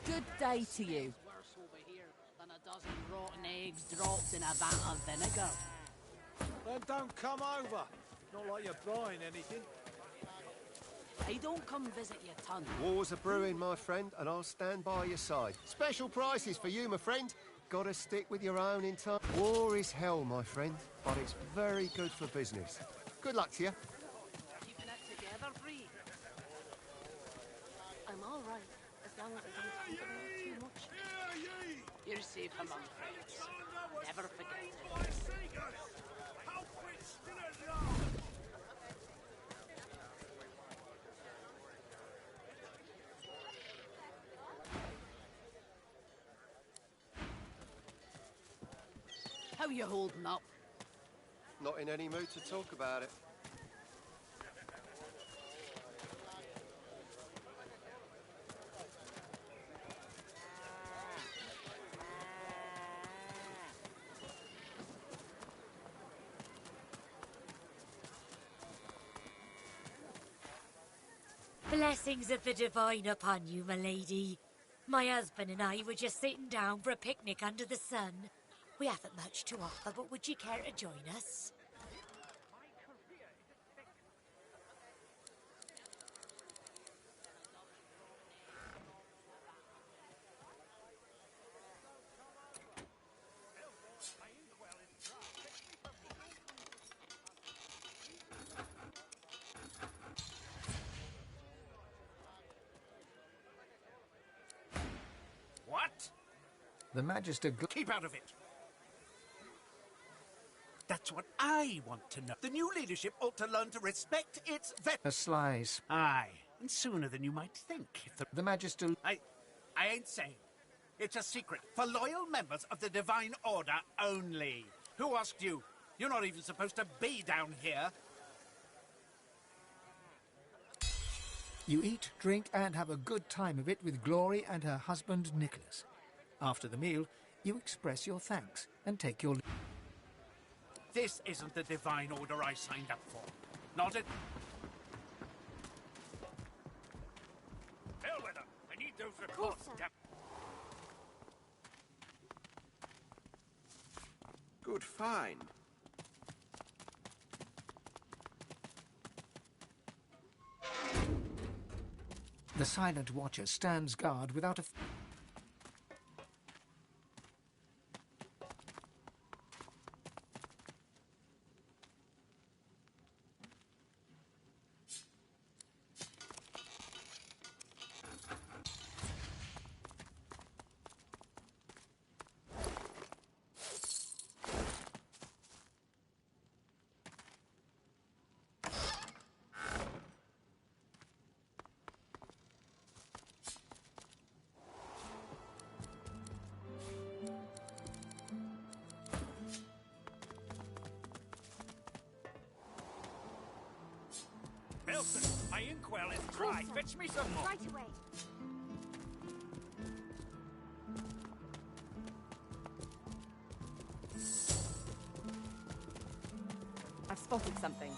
Good day to you. Worse over here than a dozen rotten eggs dropped in a vat of vinegar. Then don't come over. Not like you're buying anything. I don't come visit you, ton. War's a brewing, my friend, and I'll stand by your side. Special prices for you, my friend. Gotta stick with your own in time. War is hell, my friend, but it's very good for business. Good luck to you. Keeping it together, Bree. I'm all right, as long as I don't think about it too much. You're safe among friends. Never forget it. How you holding up? Not in any mood to talk about it. Blessings of the divine upon you, my lady. My husband and I were just sitting down for a picnic under the sun. We haven't much to offer, but would you care to join us? What? The Magister... Keep out of it! That's what I want to know. The new leadership ought to learn to respect its A slice. Aye, and sooner than you might think. If The Magister... I ain't saying. It's a secret for loyal members of the Divine Order only. Who asked you? You're not even supposed to be down here. You eat, drink, and have a good time of it with Glory and her husband, Nicholas. After the meal, you express your thanks and take your leave. This isn't the Divine Order I signed up for. Not it. Bellwether, I need those reports. Good find. The Silent Watcher stands guard without a... Belson, my inkwell is dry. Fetch me some more. Right away. I've spotted something.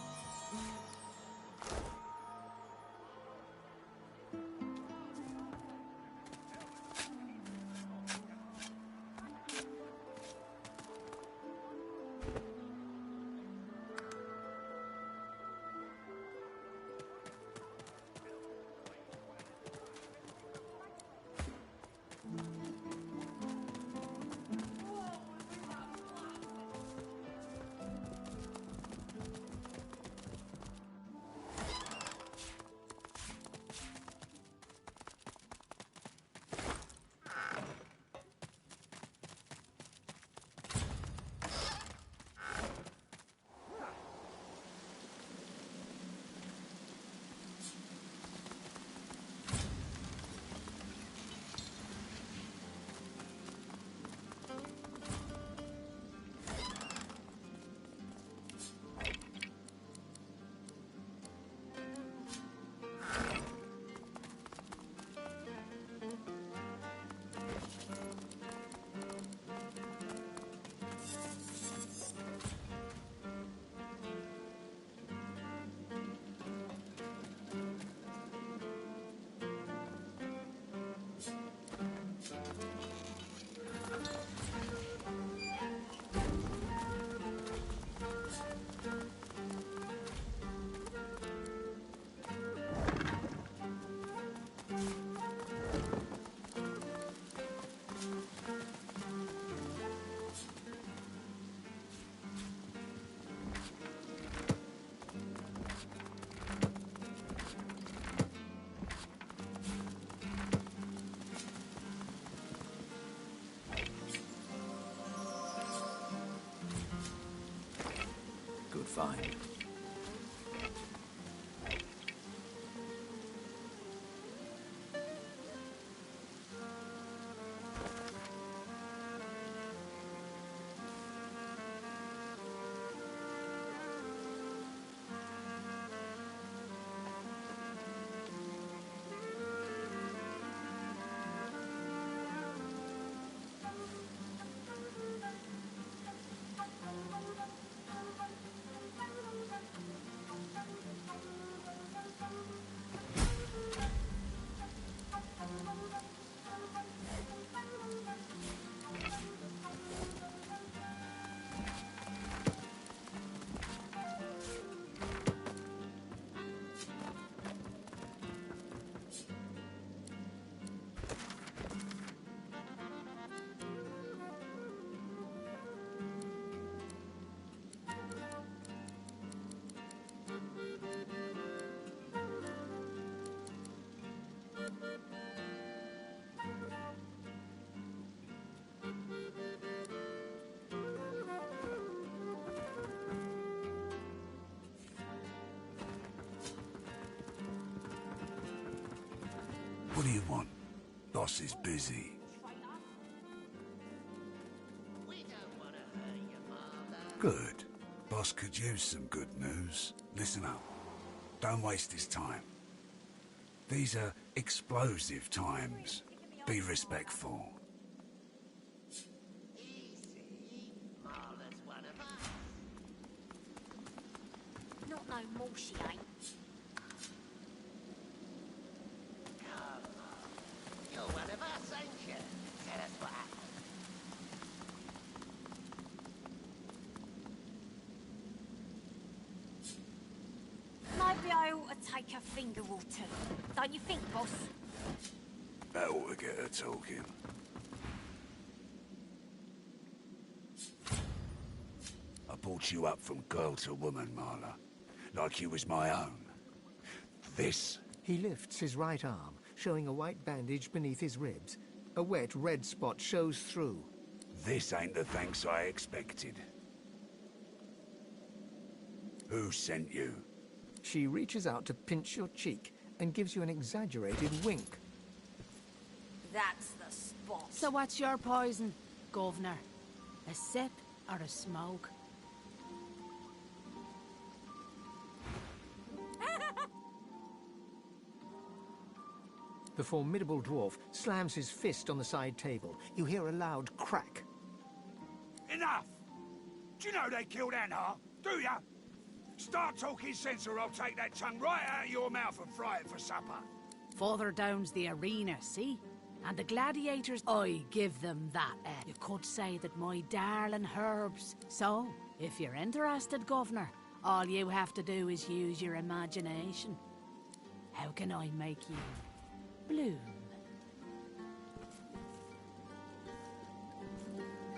find. What do you want? Boss is busy. Good. Boss could use some good news. Listen up. Don't waste his time. These are explosive times. Be respectful. Not no more, she ain't. You're one of us, ain't you? Tell us what happened. Maybe I ought to take a finger or two. Don't you think, boss? That ought to get her talking. I brought you up from girl to woman, Marla. Like you was my own. This... He lifts his right arm, showing a white bandage beneath his ribs. A wet red spot shows through. This ain't the thanks I expected. Who sent you? She reaches out to pinch your cheek and gives you an exaggerated wink. That's the spot. So what's your poison, Governor? A sip or a smoke? The formidable dwarf slams his fist on the side table. You hear a loud crack. Enough! Do you know they killed Anhar? Do ya? Start talking sense or I'll take that tongue right out of your mouth and fry it for supper. Further down's the arena, see? And the gladiators, I give them that. You could say that my darling herbs. So, if you're interested, Governor, all you have to do is use your imagination. How can I make you bloom?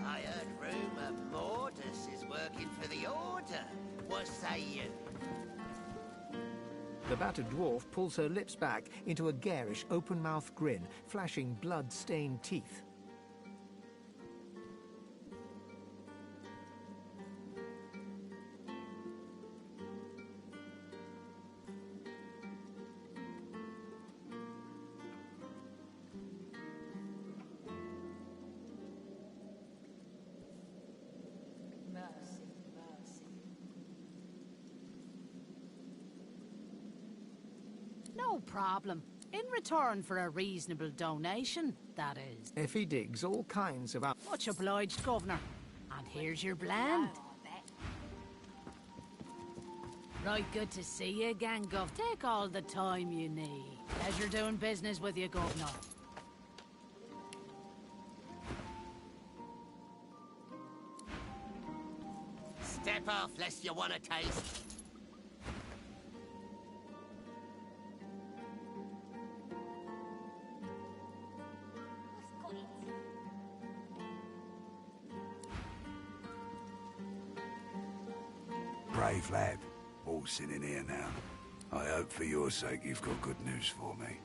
I heard rumour Mortis is working for the Order. What say you? The battered dwarf pulls her lips back into a garish, open-mouthed grin, flashing blood-stained teeth. No problem. In return for a reasonable donation, that is. Effie digs all kinds of... Much obliged, Governor. And here's your blend. Right, good to see you again, Gov. Take all the time you need. Pleasure doing business with you, Governor. Step off, lest you want a taste. Brave lad, all sitting here now. I hope for your sake you've got good news for me.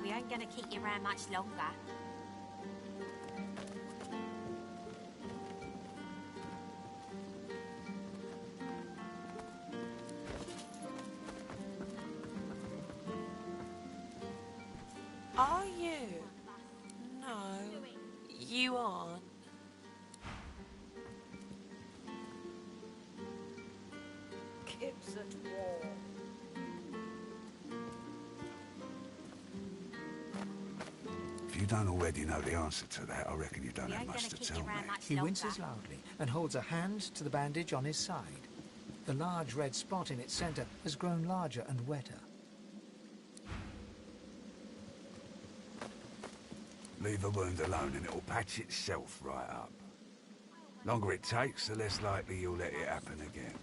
We ain't gonna keep you around much longer. Are you? No, you aren't. Kids at war. If you don't already know the answer to that, I reckon you don't have much to tell me. He winces loudly and holds a hand to the bandage on his side. The large red spot in its center has grown larger and wetter. Leave a wound alone and it'll patch itself right up. Longer it takes, the less likely you'll let it happen again.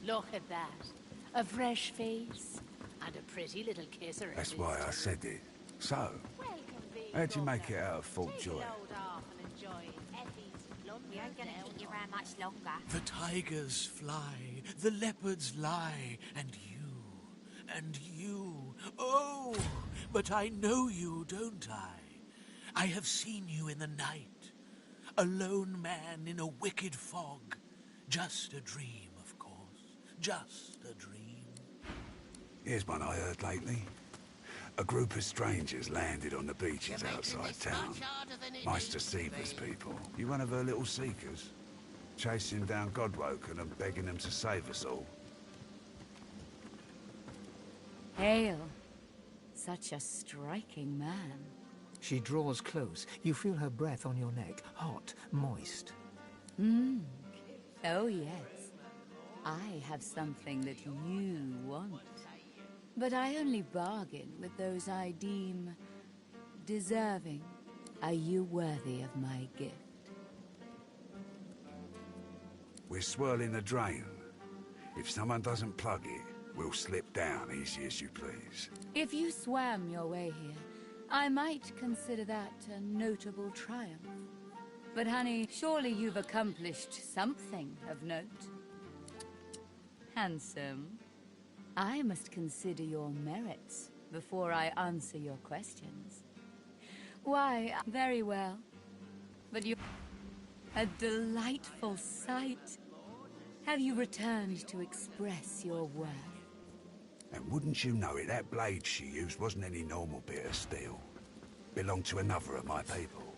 Look at that. A fresh face and a pretty little kisser. That's why I said it. So, how'd you make it out of Fort Joy? We ain't gonna keep you around much longer. The tigers fly, the leopards lie, and you, oh, but I know you, don't I? I have seen you in the night, a lone man in a wicked fog. Just a dream, of course, just a dream. Here's one I heard lately. A group of strangers landed on the beaches outside town. Nice to see these people. You one of her little seekers? Chasing down Godwoken and begging them to save us all? Hail. Such a striking man. She draws close. You feel her breath on your neck, hot, moist. Oh, yes. I have something that you want. But I only bargain with those I deem deserving. Are you worthy of my gift? We're swirling the drain. If someone doesn't plug it, we'll slip down easy as you please. If you swam your way here, I might consider that a notable triumph. But honey, surely you've accomplished something of note. Handsome. I must consider your merits before I answer your questions. Why, very well. But you're a delightful sight. Have you returned to express your worth? And wouldn't you know it, that blade she used wasn't any normal bit of steel. Belonged to another of my people.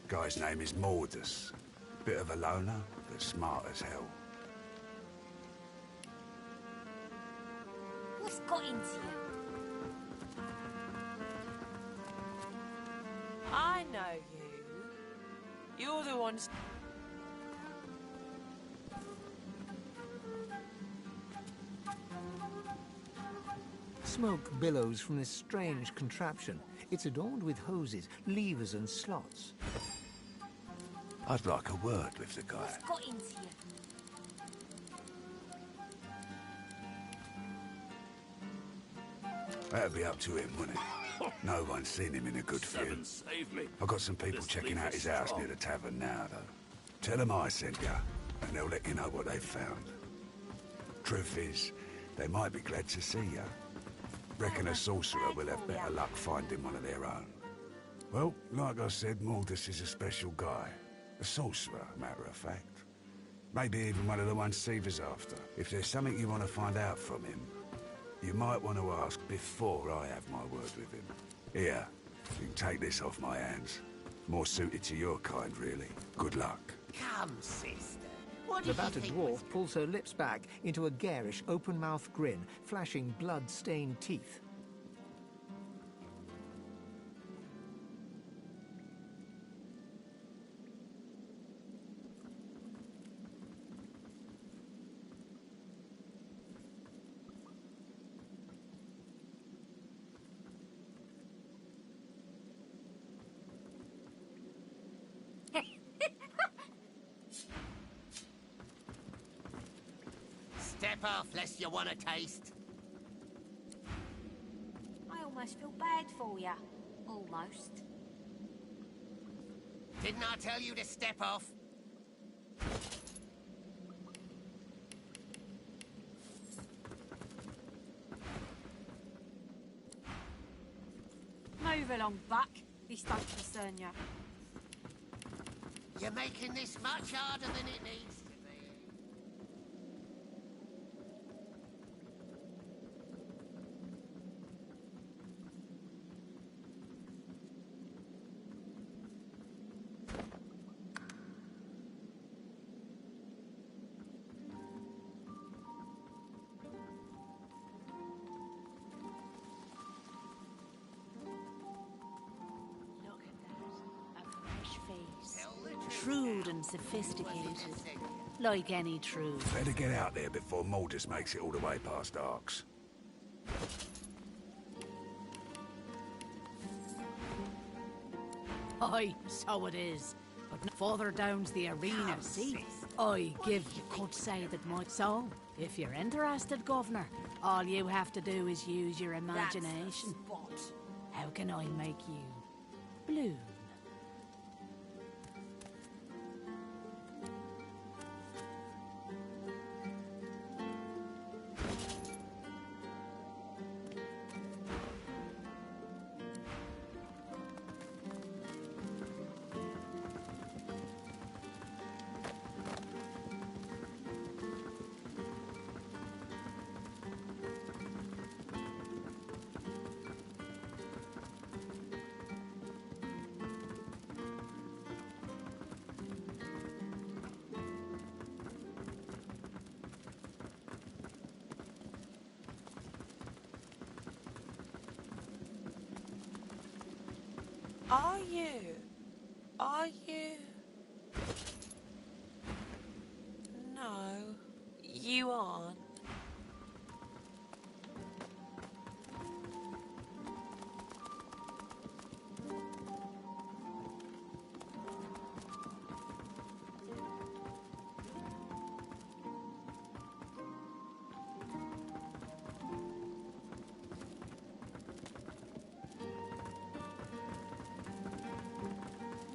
Guy's name is Mordus. Bit of a loner, but smart as hell. What's got into you? I know you. You're the ones... Smoke billows from this strange contraption. It's adorned with hoses, levers and slots. I'd like a word with the guy. What's got into you? That'd be up to him, wouldn't it? No one's seen him in a good few. Save me. I've got some people checking out his house near the tavern now, though. Tell them I sent ya, and they'll let you know what they've found. Truth is, they might be glad to see ya. Reckon a sorcerer will have better luck finding one of their own. Well, like I said, Mordus is a special guy. A sorcerer, matter of fact. Maybe even one of the ones Seaver's after. If there's something you want to find out from him, you might want to ask before I have my word with him. Here, you can take this off my hands. More suited to your kind, really. Good luck. Come, sister. What The did you battered think dwarf was... pulls her lips back into a garish, open-mouthed grin, flashing blood-stained teeth. Step off, lest you want a taste. I almost feel bad for you. Almost. Didn't I tell you to step off? Move along, Buck. This don't concern you. You're making this much harder than it needs to sophisticated. Like any true. Better get out there before Maldus makes it all the way past Arks. Aye, so it is. But further down's the arena, see? I give you could say that my... So, if you're interested, Governor, all you have to do is use your imagination. How can I make you bloom? Are you? Are you? No, you aren't.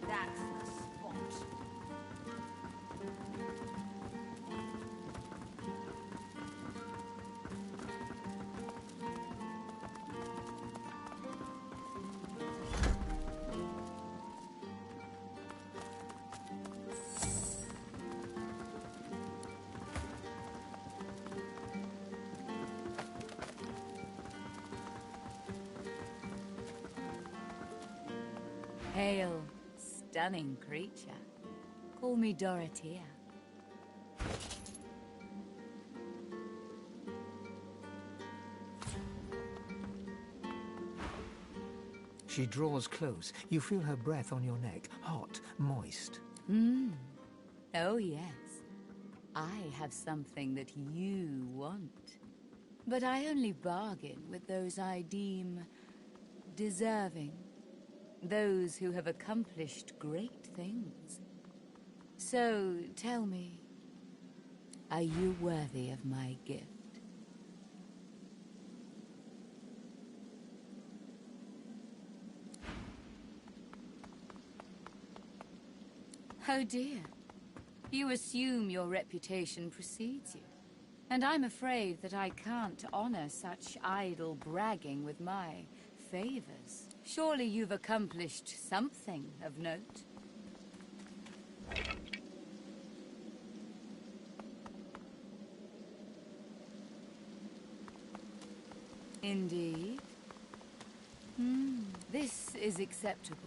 That's the spot. Hail, stunning creature. Call me Dorothea. She draws close. You feel her breath on your neck, hot, moist. Oh, yes. I have something that you want. But I only bargain with those I deem deserving. Those who have accomplished great things. So, tell me, are you worthy of my gift? Oh dear. You assume your reputation precedes you. And I'm afraid that I can't honor such idle bragging with my favors. Surely you've accomplished something of note. Indeed. This is acceptable.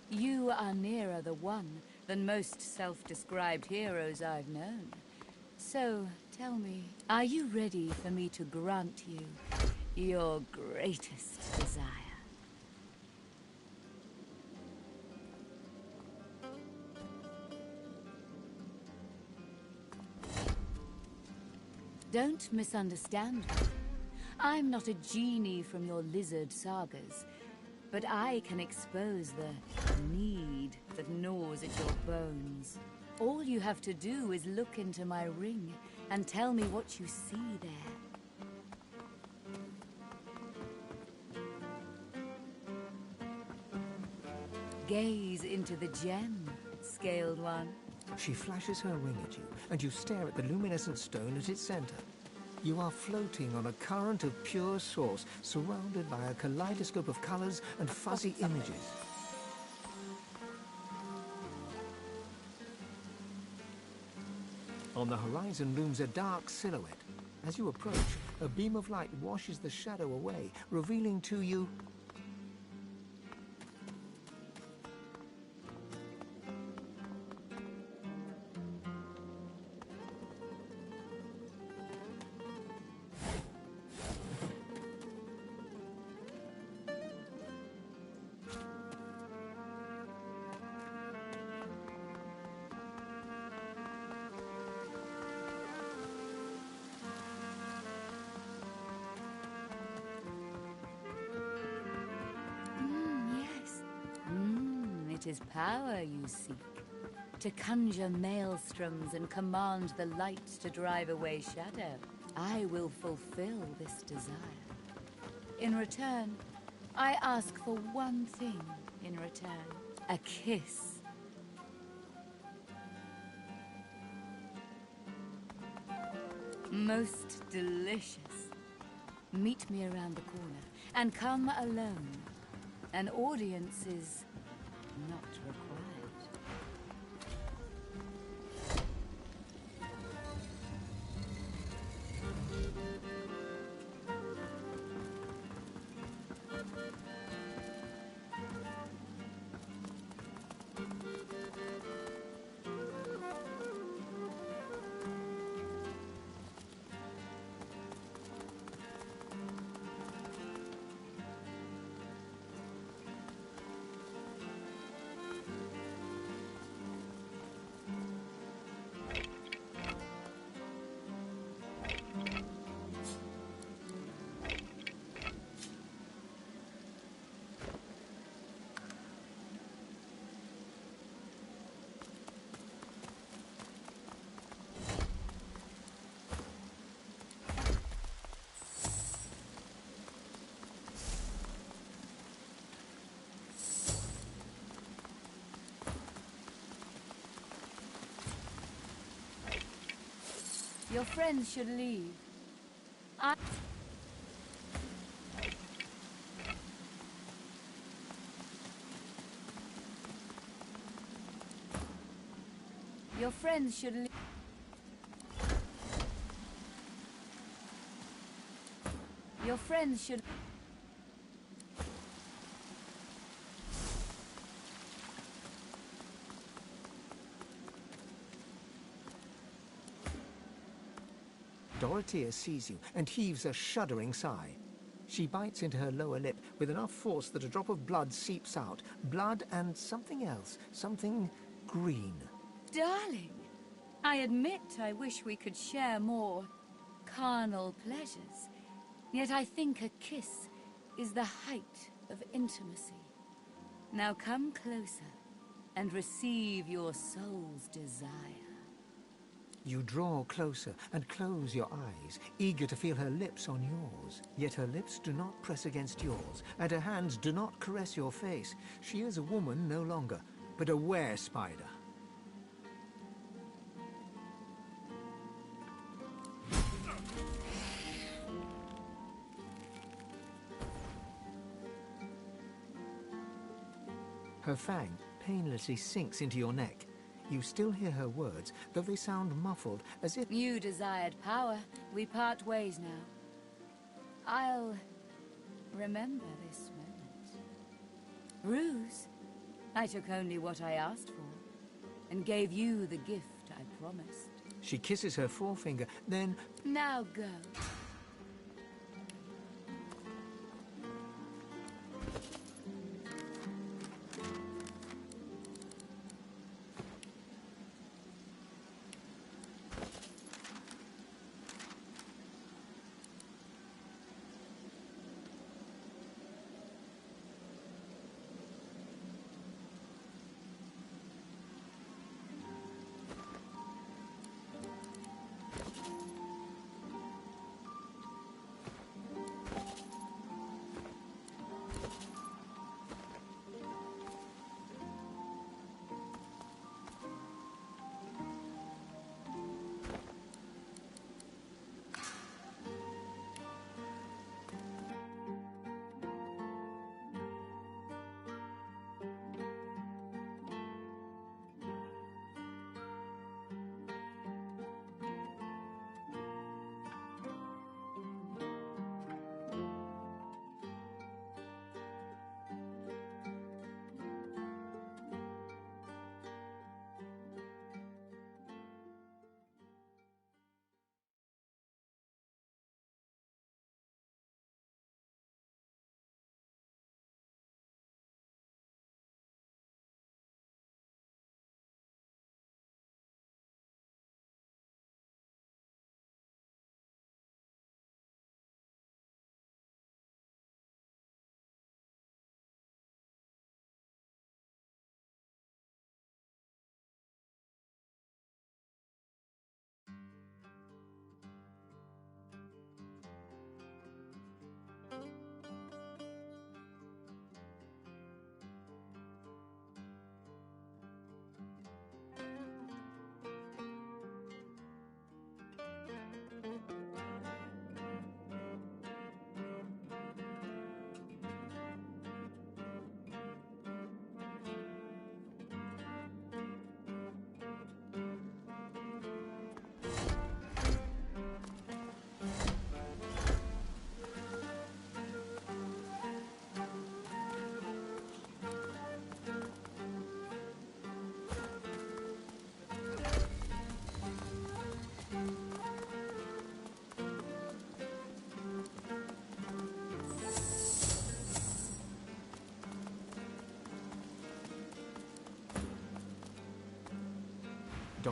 You are nearer the one than most self-described heroes I've known. So, tell me, are you ready for me to grant you your greatest desire? Don't misunderstand me. I'm not a genie from your lizard sagas, but I can expose the need that gnaws at your bones. All you have to do is look into my ring and tell me what you see there. Gaze into the gem, Scaled One. She flashes her ring at you, and you stare at the luminescent stone at its center. You are floating on a current of pure source, surrounded by a kaleidoscope of colors and fuzzy images. On the horizon looms a dark silhouette. As you approach, a beam of light washes the shadow away, revealing to you... it is power you seek, to conjure maelstroms and command the light to drive away shadow, I will fulfill this desire. In return, I ask for one thing in return. A kiss. Most delicious. Meet me around the corner, and come alone. An audience is not required. Your friends should leave. Your friends should leave. Your friends should... Dorothea sees you and heaves a shuddering sigh. She bites into her lower lip with enough force that a drop of blood seeps out. Blood and something else. Something green. Darling, I admit I wish we could share more carnal pleasures. Yet I think a kiss is the height of intimacy. Now come closer and receive your soul's desire. You draw closer and close your eyes, eager to feel her lips on yours. Yet her lips do not press against yours, and her hands do not caress your face. She is a woman no longer, but a were-spider. Her fang painlessly sinks into your neck. You still hear her words, though they sound muffled, as if... You desired power. We part ways now. I'll remember this moment. Ruse, I took only what I asked for, and gave you the gift I promised. She kisses her forefinger, then... Now go.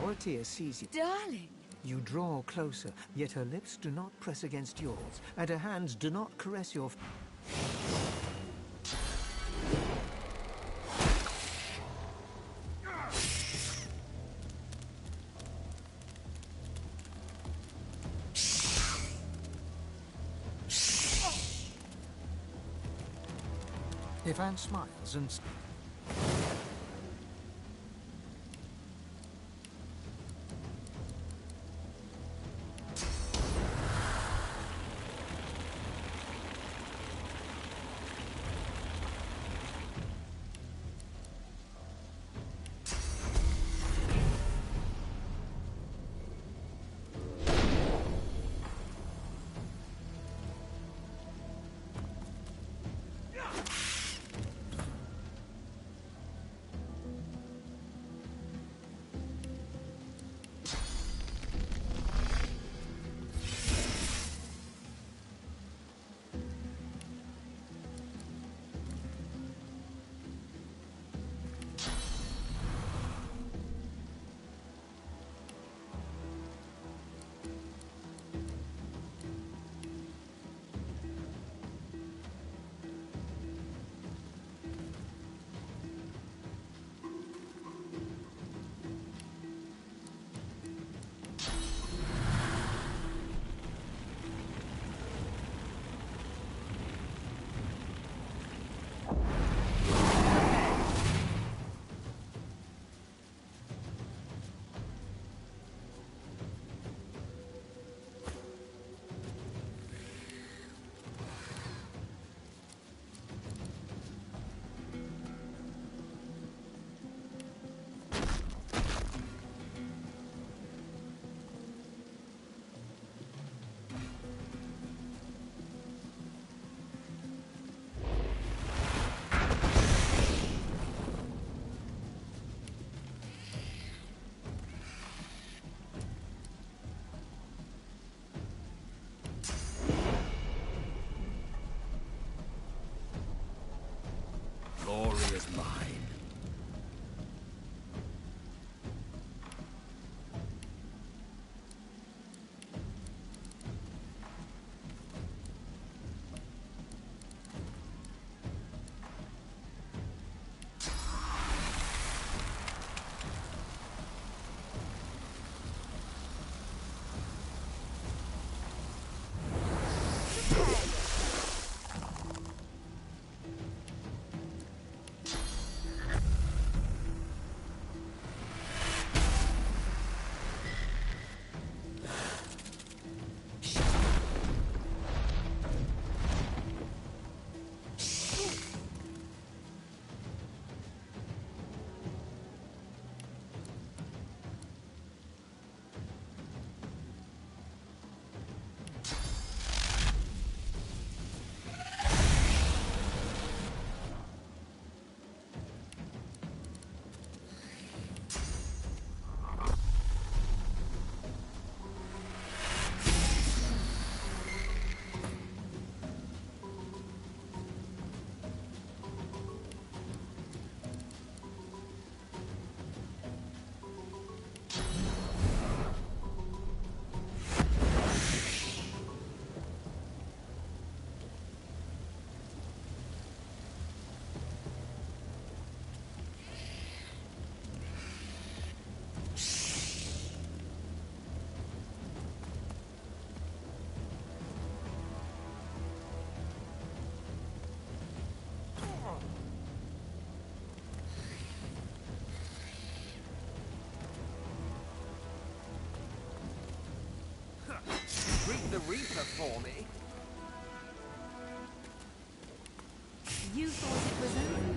Dorothea sees you. Darling! You draw closer, yet her lips do not press against yours, and her hands do not caress your... Ivan smiles and... Glory is mine. Greet the Reaper for me. You thought it was over?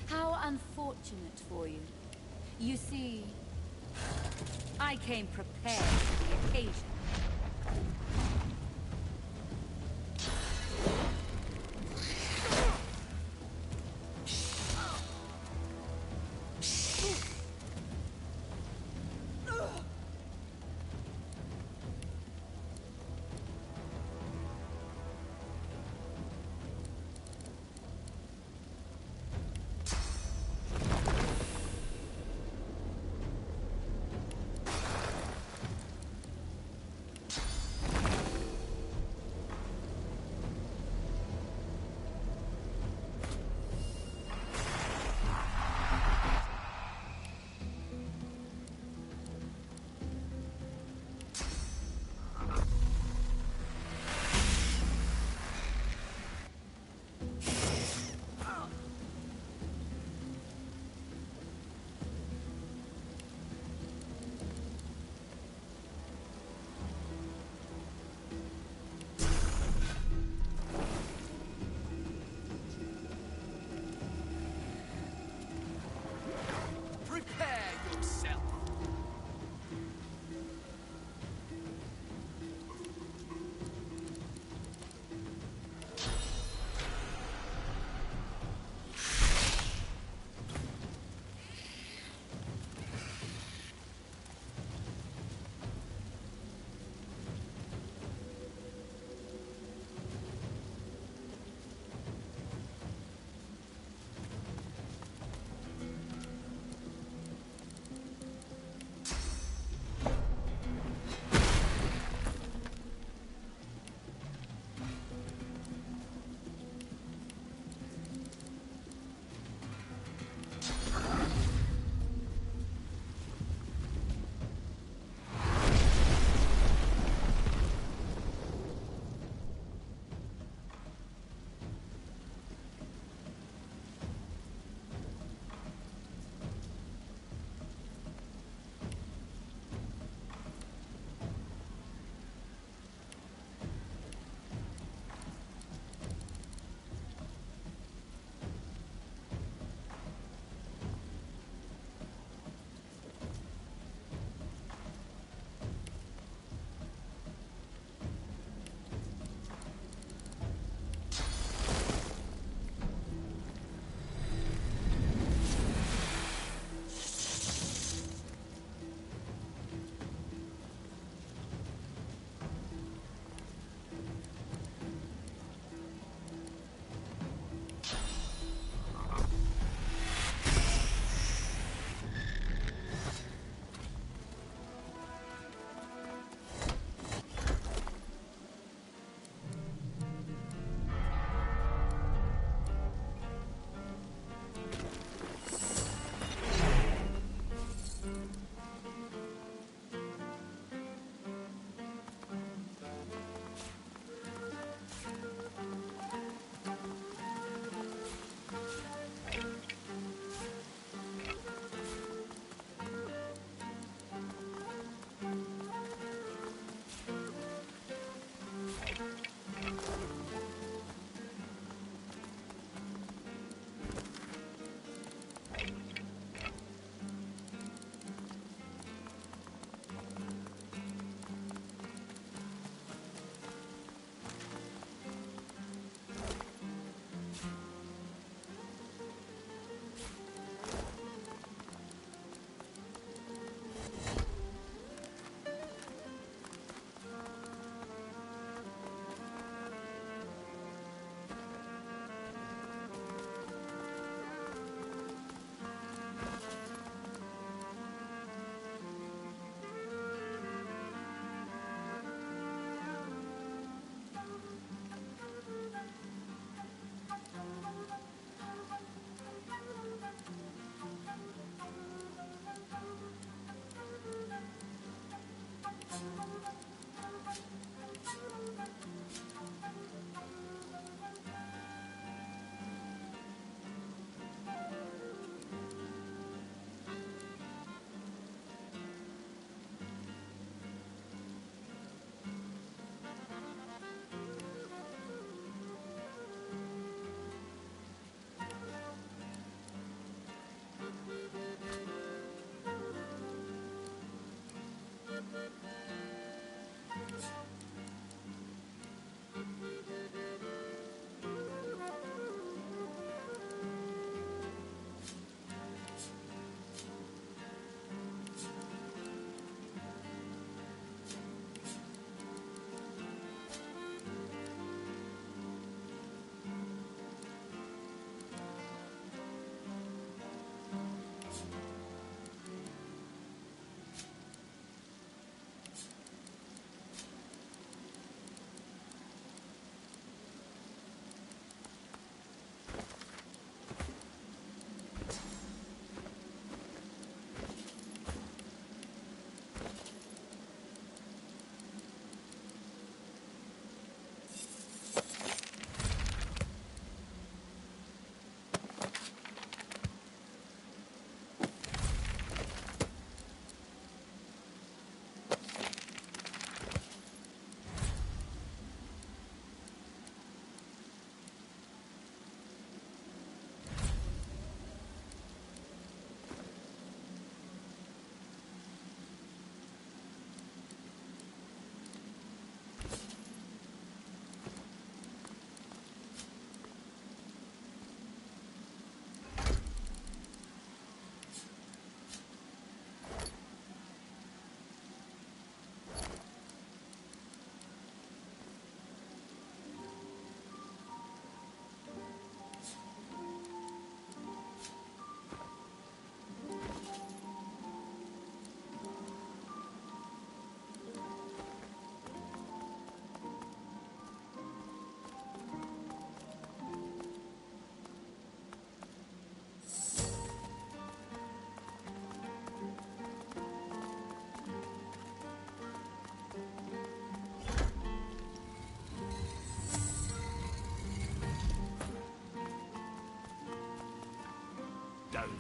How unfortunate for you. You see, I came prepared for the occasion.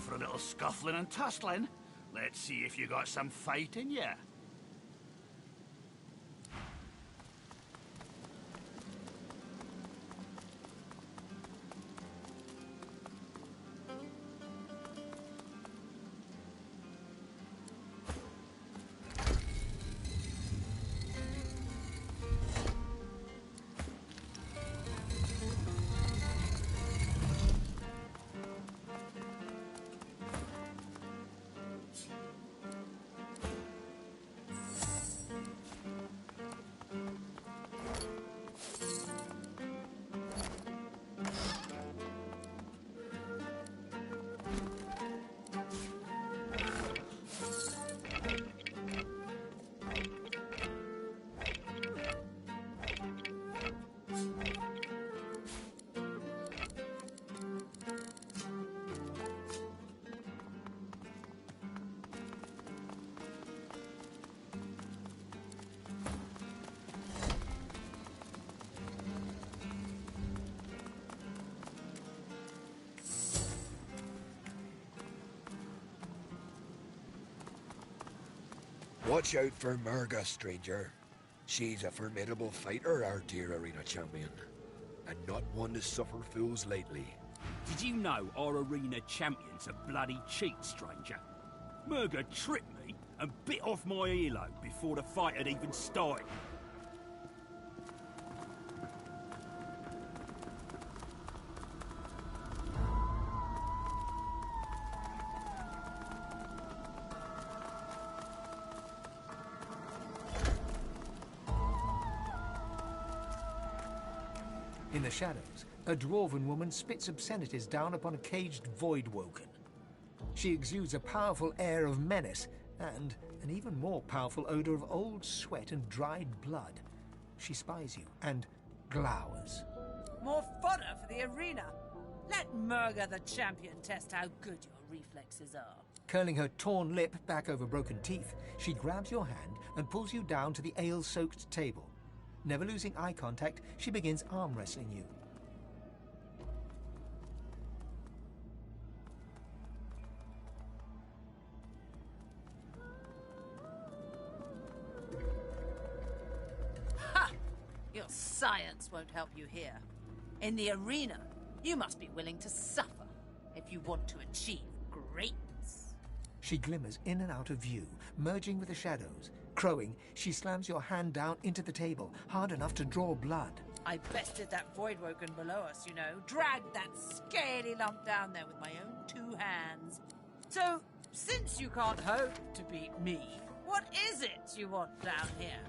for a little scuffling and tussling? Let's see if you got some fight in ya. Watch out for Murga, stranger. She's a formidable fighter, our dear arena champion. And not one to suffer fools lately. Did you know our arena champion's a bloody cheat, stranger? Murga tricked me and bit off my earlobe before the fight had even started. In the shadows, a dwarven woman spits obscenities down upon a caged void-woken. She exudes a powerful air of menace and an even more powerful odor of old sweat and dried blood. She spies you and glowers. More fodder for the arena. Let Murga the champion test how good your reflexes are. Curling her torn lip back over broken teeth, she grabs your hand and pulls you down to the ale-soaked table. Never losing eye contact, she begins arm wrestling you. Ha! Your science won't help you here. In the arena, you must be willing to suffer if you want to achieve greatness. She glimmers in and out of view, merging with the shadows. Crowing, she slams your hand down into the table, hard enough to draw blood. I bested that void-woken below us, you know. Dragged that scaly lump down there with my own 2 hands. So, since you can't hope to beat me, what is it you want down here?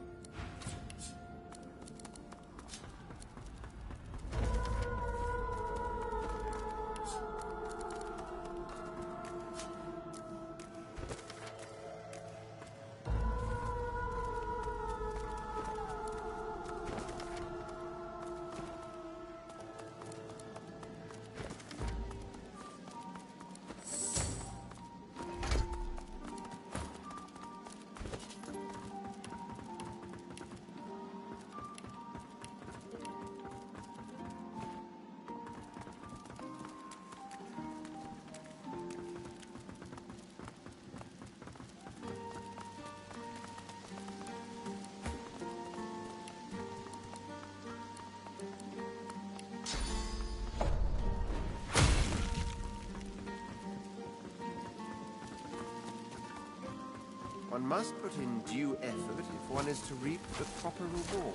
One must put in due effort if one is to reap the proper reward.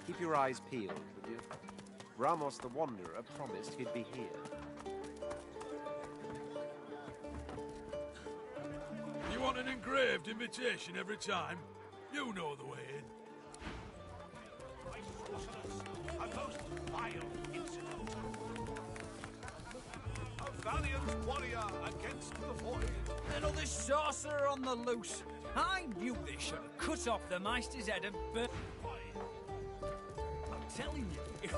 Keep your eyes peeled, would you? Ramos the Wanderer promised he'd be here. You want an engraved invitation every time? You know the way in. A most vile incident. A valiant warrior against the void. Another sorcerer on the loose. I knew they should have cut off the Meister's head and burnt. I'll telling you.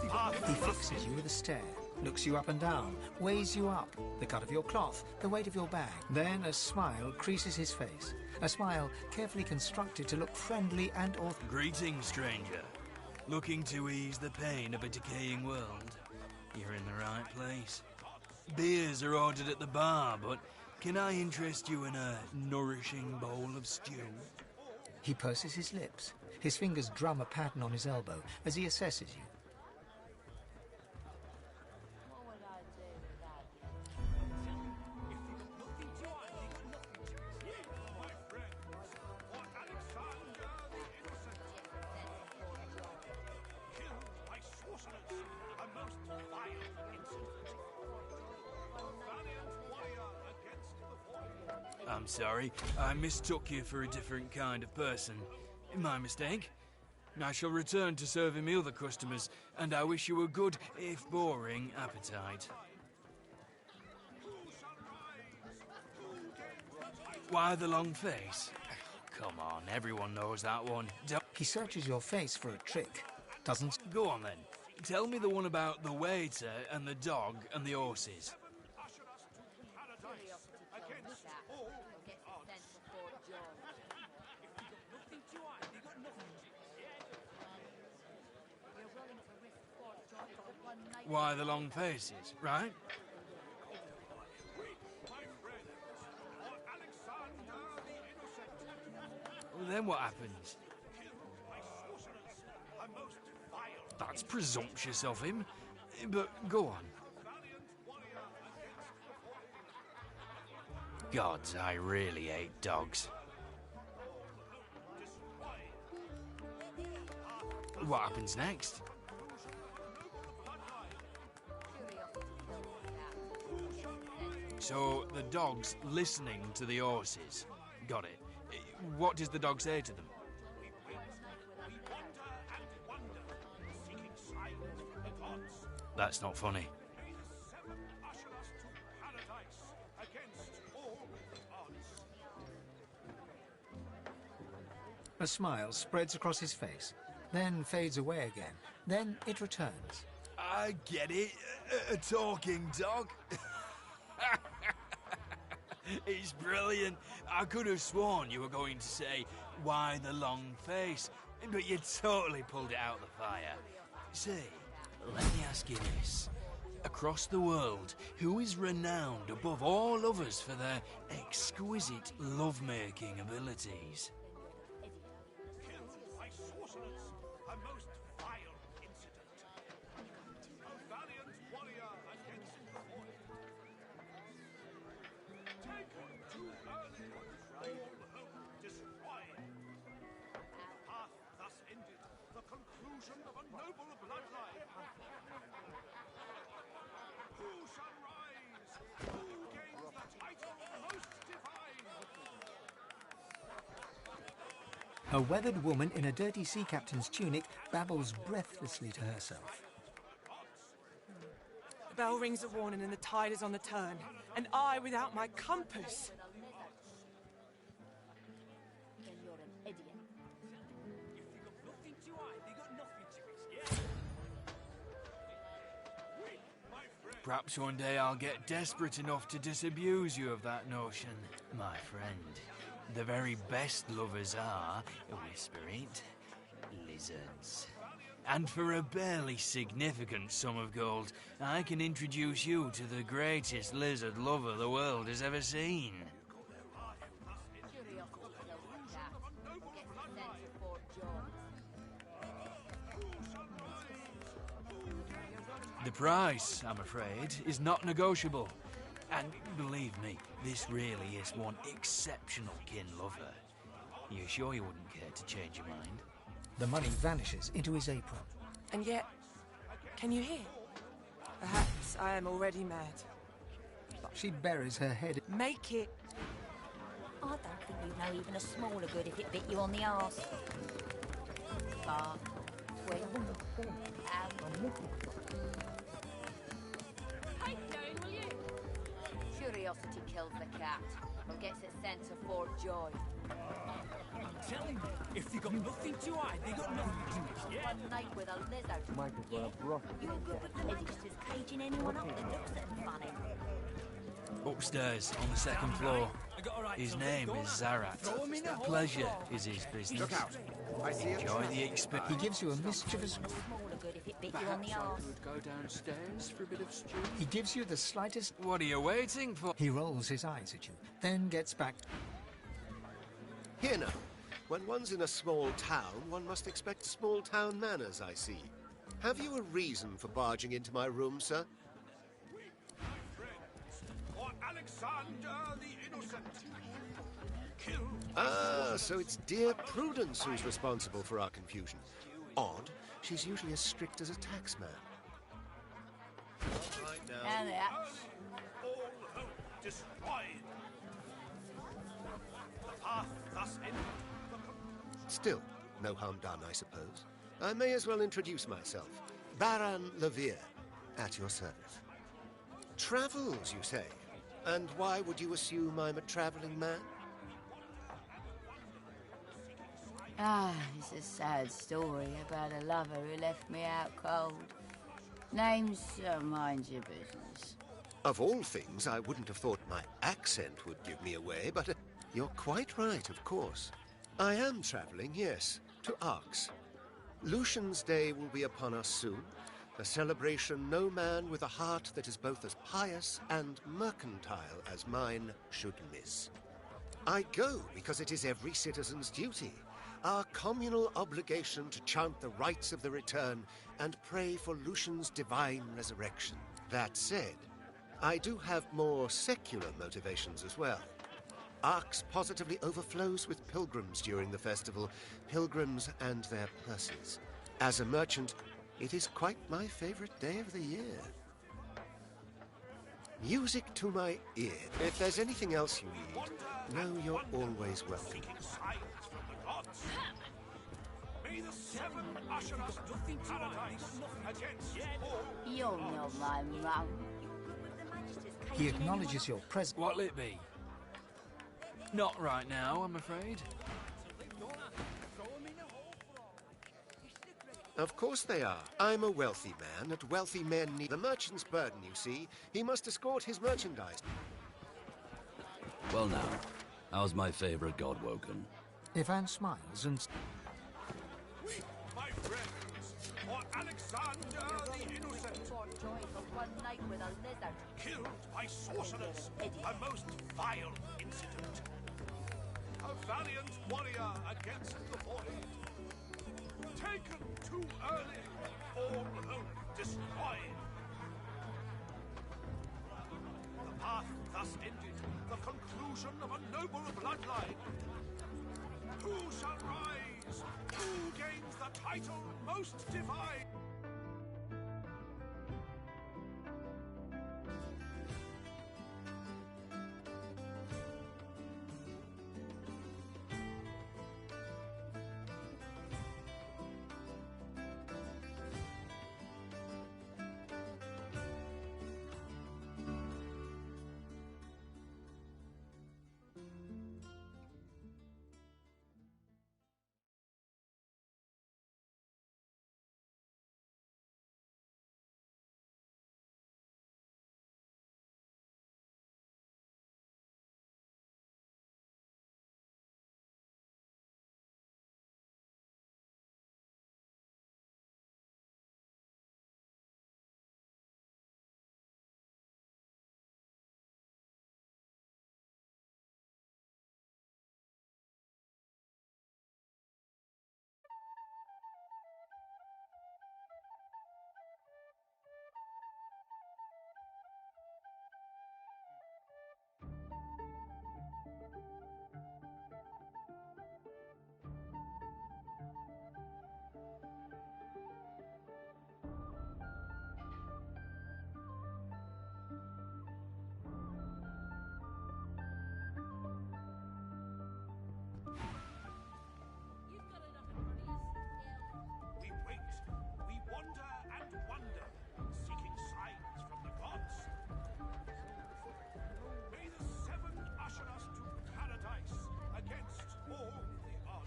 He fixes you with a stare, looks you up and down, weighs you up, the cut of your cloth, the weight of your bag. Then a smile creases his face, a smile carefully constructed to look friendly and authentic. Greetings, stranger. Looking to ease the pain of a decaying world? You're in the right place. Beers are ordered at the bar, but can I interest you in a nourishing bowl of stew? He purses his lips. His fingers drum a pattern on his elbow as he assesses you. I'm sorry, I mistook you for a different kind of person. My mistake. I shall return to serving me other customers, and I wish you a good, if boring, appetite. Why the long face? Come on, everyone knows that one. He searches your face for a trick. Doesn't... Go on then. Tell me the one about the waiter and the dog and the horses. Why the long faces, right? Well, then what happens? That's presumptuous of him, but go on. Gods, I really hate dogs. What happens next? So, the dog's listening to the horses. Got it. What does the dog say to them? That's not funny. A smile spreads across his face, then fades away again. Then it returns. I get it. A talking dog. It's brilliant. I could have sworn you were going to say, why the long face? But you totally pulled it out of the fire. Say, let me ask you this. Across the world, who is renowned above all others for their exquisite love-making abilities? A weathered woman in a dirty sea captain's tunic babbles breathlessly to herself. The bell rings a warning and the tide is on the turn. And I without my compass. Perhaps one day I'll get desperate enough to disabuse you of that notion, my friend. The very best lovers are, whisper it, lizards. And for a barely significant sum of gold, I can introduce you to the greatest lizard lover the world has ever seen. The price, I'm afraid, is not negotiable. And believe me, this really is one exceptional kin lover. You sure you wouldn't care to change your mind? The money vanishes into his apron. And yet, can you hear? Perhaps I am already mad. She buries her head. Make it. I don't think you know even a smaller good if it bit you on the arse. curiosity kills the cat, or gets it sent to Fort Joy. I'm telling you, if they got nothing to hide, they got nothing to fear. One night with a lizard. Might as well have brought it. You good with the magisters caging anyone up that looks at them funny? Upstairs, on the second floor. His name is Zarat. Pleasure is his business. Look out. I see a Enjoy trap. the experience. He gives you a mischievous... Smaller good if it bit you on the arse. Go downstairs for a bit of stew. He gives you the slightest... What are you waiting for? He rolls his eyes at you, then gets back... Here now. When one's in a small town, one must expect small-town manners, I see. Have you a reason for barging into my room, sir? For Alexander the Innocent. Killed. Ah, so it's dear Prudence who's responsible for our confusion. Odd. She's usually as strict as a taxman. Right And that. all hope destroyed. The path thus ended. Still, no harm done, I suppose. I may as well introduce myself. Baron Levere, at your service. Travels, you say? And why would you assume I'm a traveling man? Ah, it's a sad story about a lover who left me out cold. Name's mind your business. Of all things, I wouldn't have thought my accent would give me away, but you're quite right, of course. I am traveling, yes, to Arx. Lucian's Day will be upon us soon, a celebration no man with a heart that is both as pious and mercantile as mine should miss. I go because it is every citizen's duty, our communal obligation to chant the rites of the return and pray for Lucian's divine resurrection. That said, I do have more secular motivations as well. Arx positively overflows with pilgrims during the festival, pilgrims and their purses. As a merchant, it is quite my favorite day of the year. Music to my ear. If there's anything else you need, know you're always welcome. Signs from the gods. May the seven usher us to paradise against all. You're not my mum. He acknowledges your presence. What'll it be? Not right now, I'm afraid. Of course they are. I'm a wealthy man, and wealthy men need the merchant's burden, you see. He must escort his merchandise. Well now, how's my favorite Godwoken? Ivan smiles and... My friends, for Alexander the Innocent. Joy for one night with a lizard. Killed by sorcerers. A most vile incident. A valiant warrior against the void. Taken too early. All hope destroyed. The path thus ended. The conclusion of a noble bloodline. Who shall rise? Who gains the title most divine?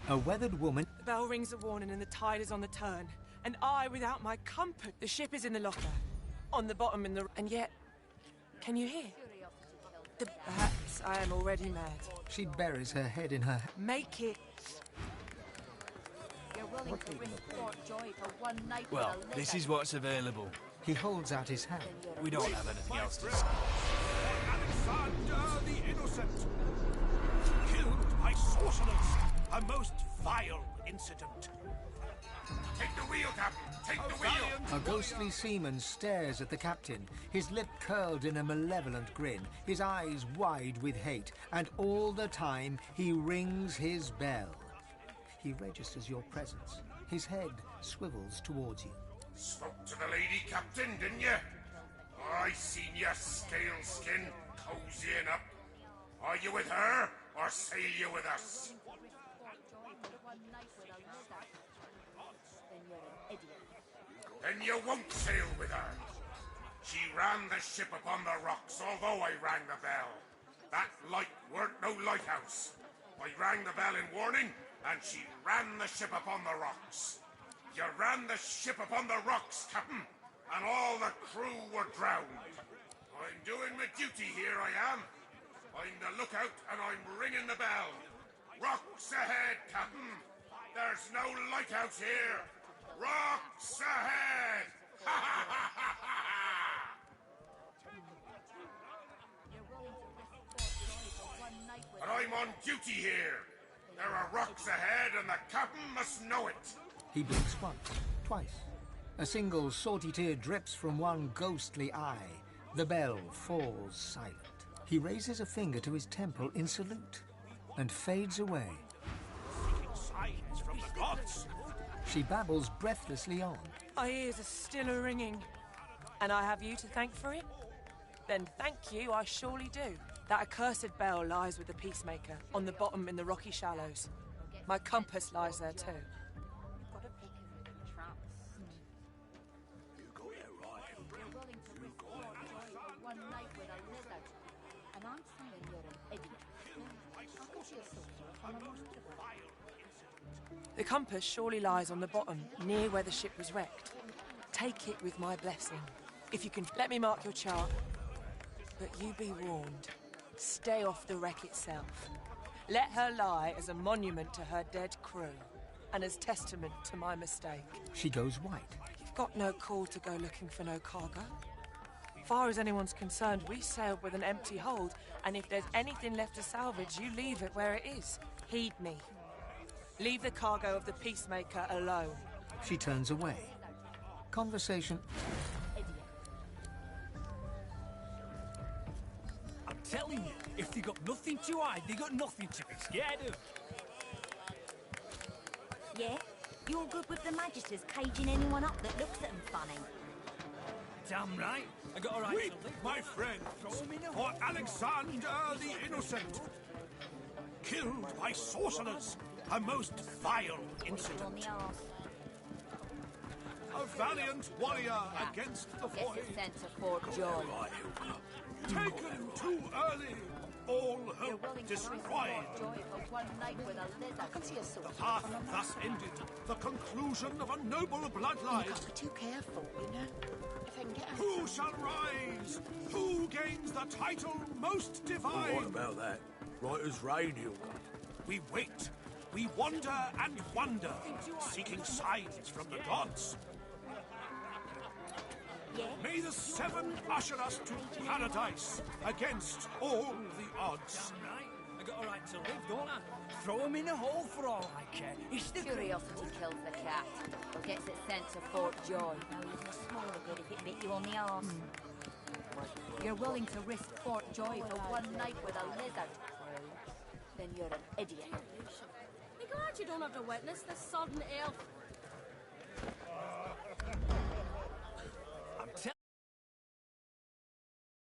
A weathered woman... The bell rings a warning and the tide is on the turn. And I, without my compass... The ship is in the locker. On the bottom in the... And yet... Can you hear? Perhaps I am already mad. She buries her head in her... Make it... You're willing to risk Fort Joy for one night Well, with a this lizard. is what's available. He holds out his hand. We don't have anything else to say. Alexander the Innocent, killed by sorcerers. A most vile incident. Take the wheel, Captain! Take the wheel! A ghostly seaman stares at the captain, his lip curled in a malevolent grin, his eyes wide with hate, and all the time he rings his bell. He registers your presence. His head swivels towards you. Spoke to the lady, Captain, didn't you? I seen you, scale skin, cozying up. Are you with her, or sail you with us? Then you won't sail with her. She ran the ship upon the rocks, although I rang the bell. That light weren't no lighthouse. I rang the bell in warning, and she ran the ship upon the rocks. You ran the ship upon the rocks, Captain, and all the crew were drowned. I'm doing my duty here, I am. I'm the lookout, and I'm ringing the bell. Rocks ahead, Captain. There's no lighthouse here. Rocks ahead! Ha ha ha ha ha! But I'm on duty here. There are rocks ahead, and the captain must know it. He blinks once, twice. A single salty tear drips from one ghostly eye. The bell falls silent. He raises a finger to his temple in salute and fades away. Signs from the gods. She babbles breathlessly on. My ears are still a-ringing. And I have you to thank for it? Then thank you, I surely do. That accursed bell lies with the Peacemaker, on the bottom in the rocky shallows. My compass lies there too. The compass surely lies on the bottom, near where the ship was wrecked. Take it with my blessing. If you can let me mark your chart. But you be warned. Stay off the wreck itself. Let her lie as a monument to her dead crew, and as testament to my mistake. She goes white. You've got no call to go looking for no cargo. Far as anyone's concerned, we sailed with an empty hold, and if there's anything left to salvage, you leave it where it is. Heed me. Leave the cargo of the Peacemaker alone. She turns away. Conversation. I'm telling you, if they got nothing to hide, they got nothing to be scared of. Yeah? You're good with the Magisters caging anyone up that looks at them funny. Damn right. I got a right Weep, to live. my friends, for Alexander the Innocent, killed by sorcerers. A most vile incident. A valiant warrior against the void. Sense of Fort Joy. Taken too early. All hope destroyed. The path thus ended. The conclusion of a noble bloodline. You can't be too careful, you know. If I can get out. Who shall rise? Who gains the title most divine? What about that? Right as rain, Hilda. We wait. We wander and wonder, seeking signs from the gods. May the seven usher us to paradise against all the odds. Damn right. I got a right to live, don't I? Throw him in a hole for all I care. It's the Curiosity kills the cat. Or gets its sense of Fort Joy. No, even a smaller good if it bit you on the arse. You're willing to risk Fort Joy for one night with a lizard. Then you're an idiot. Be glad you don't have to witness this sudden elf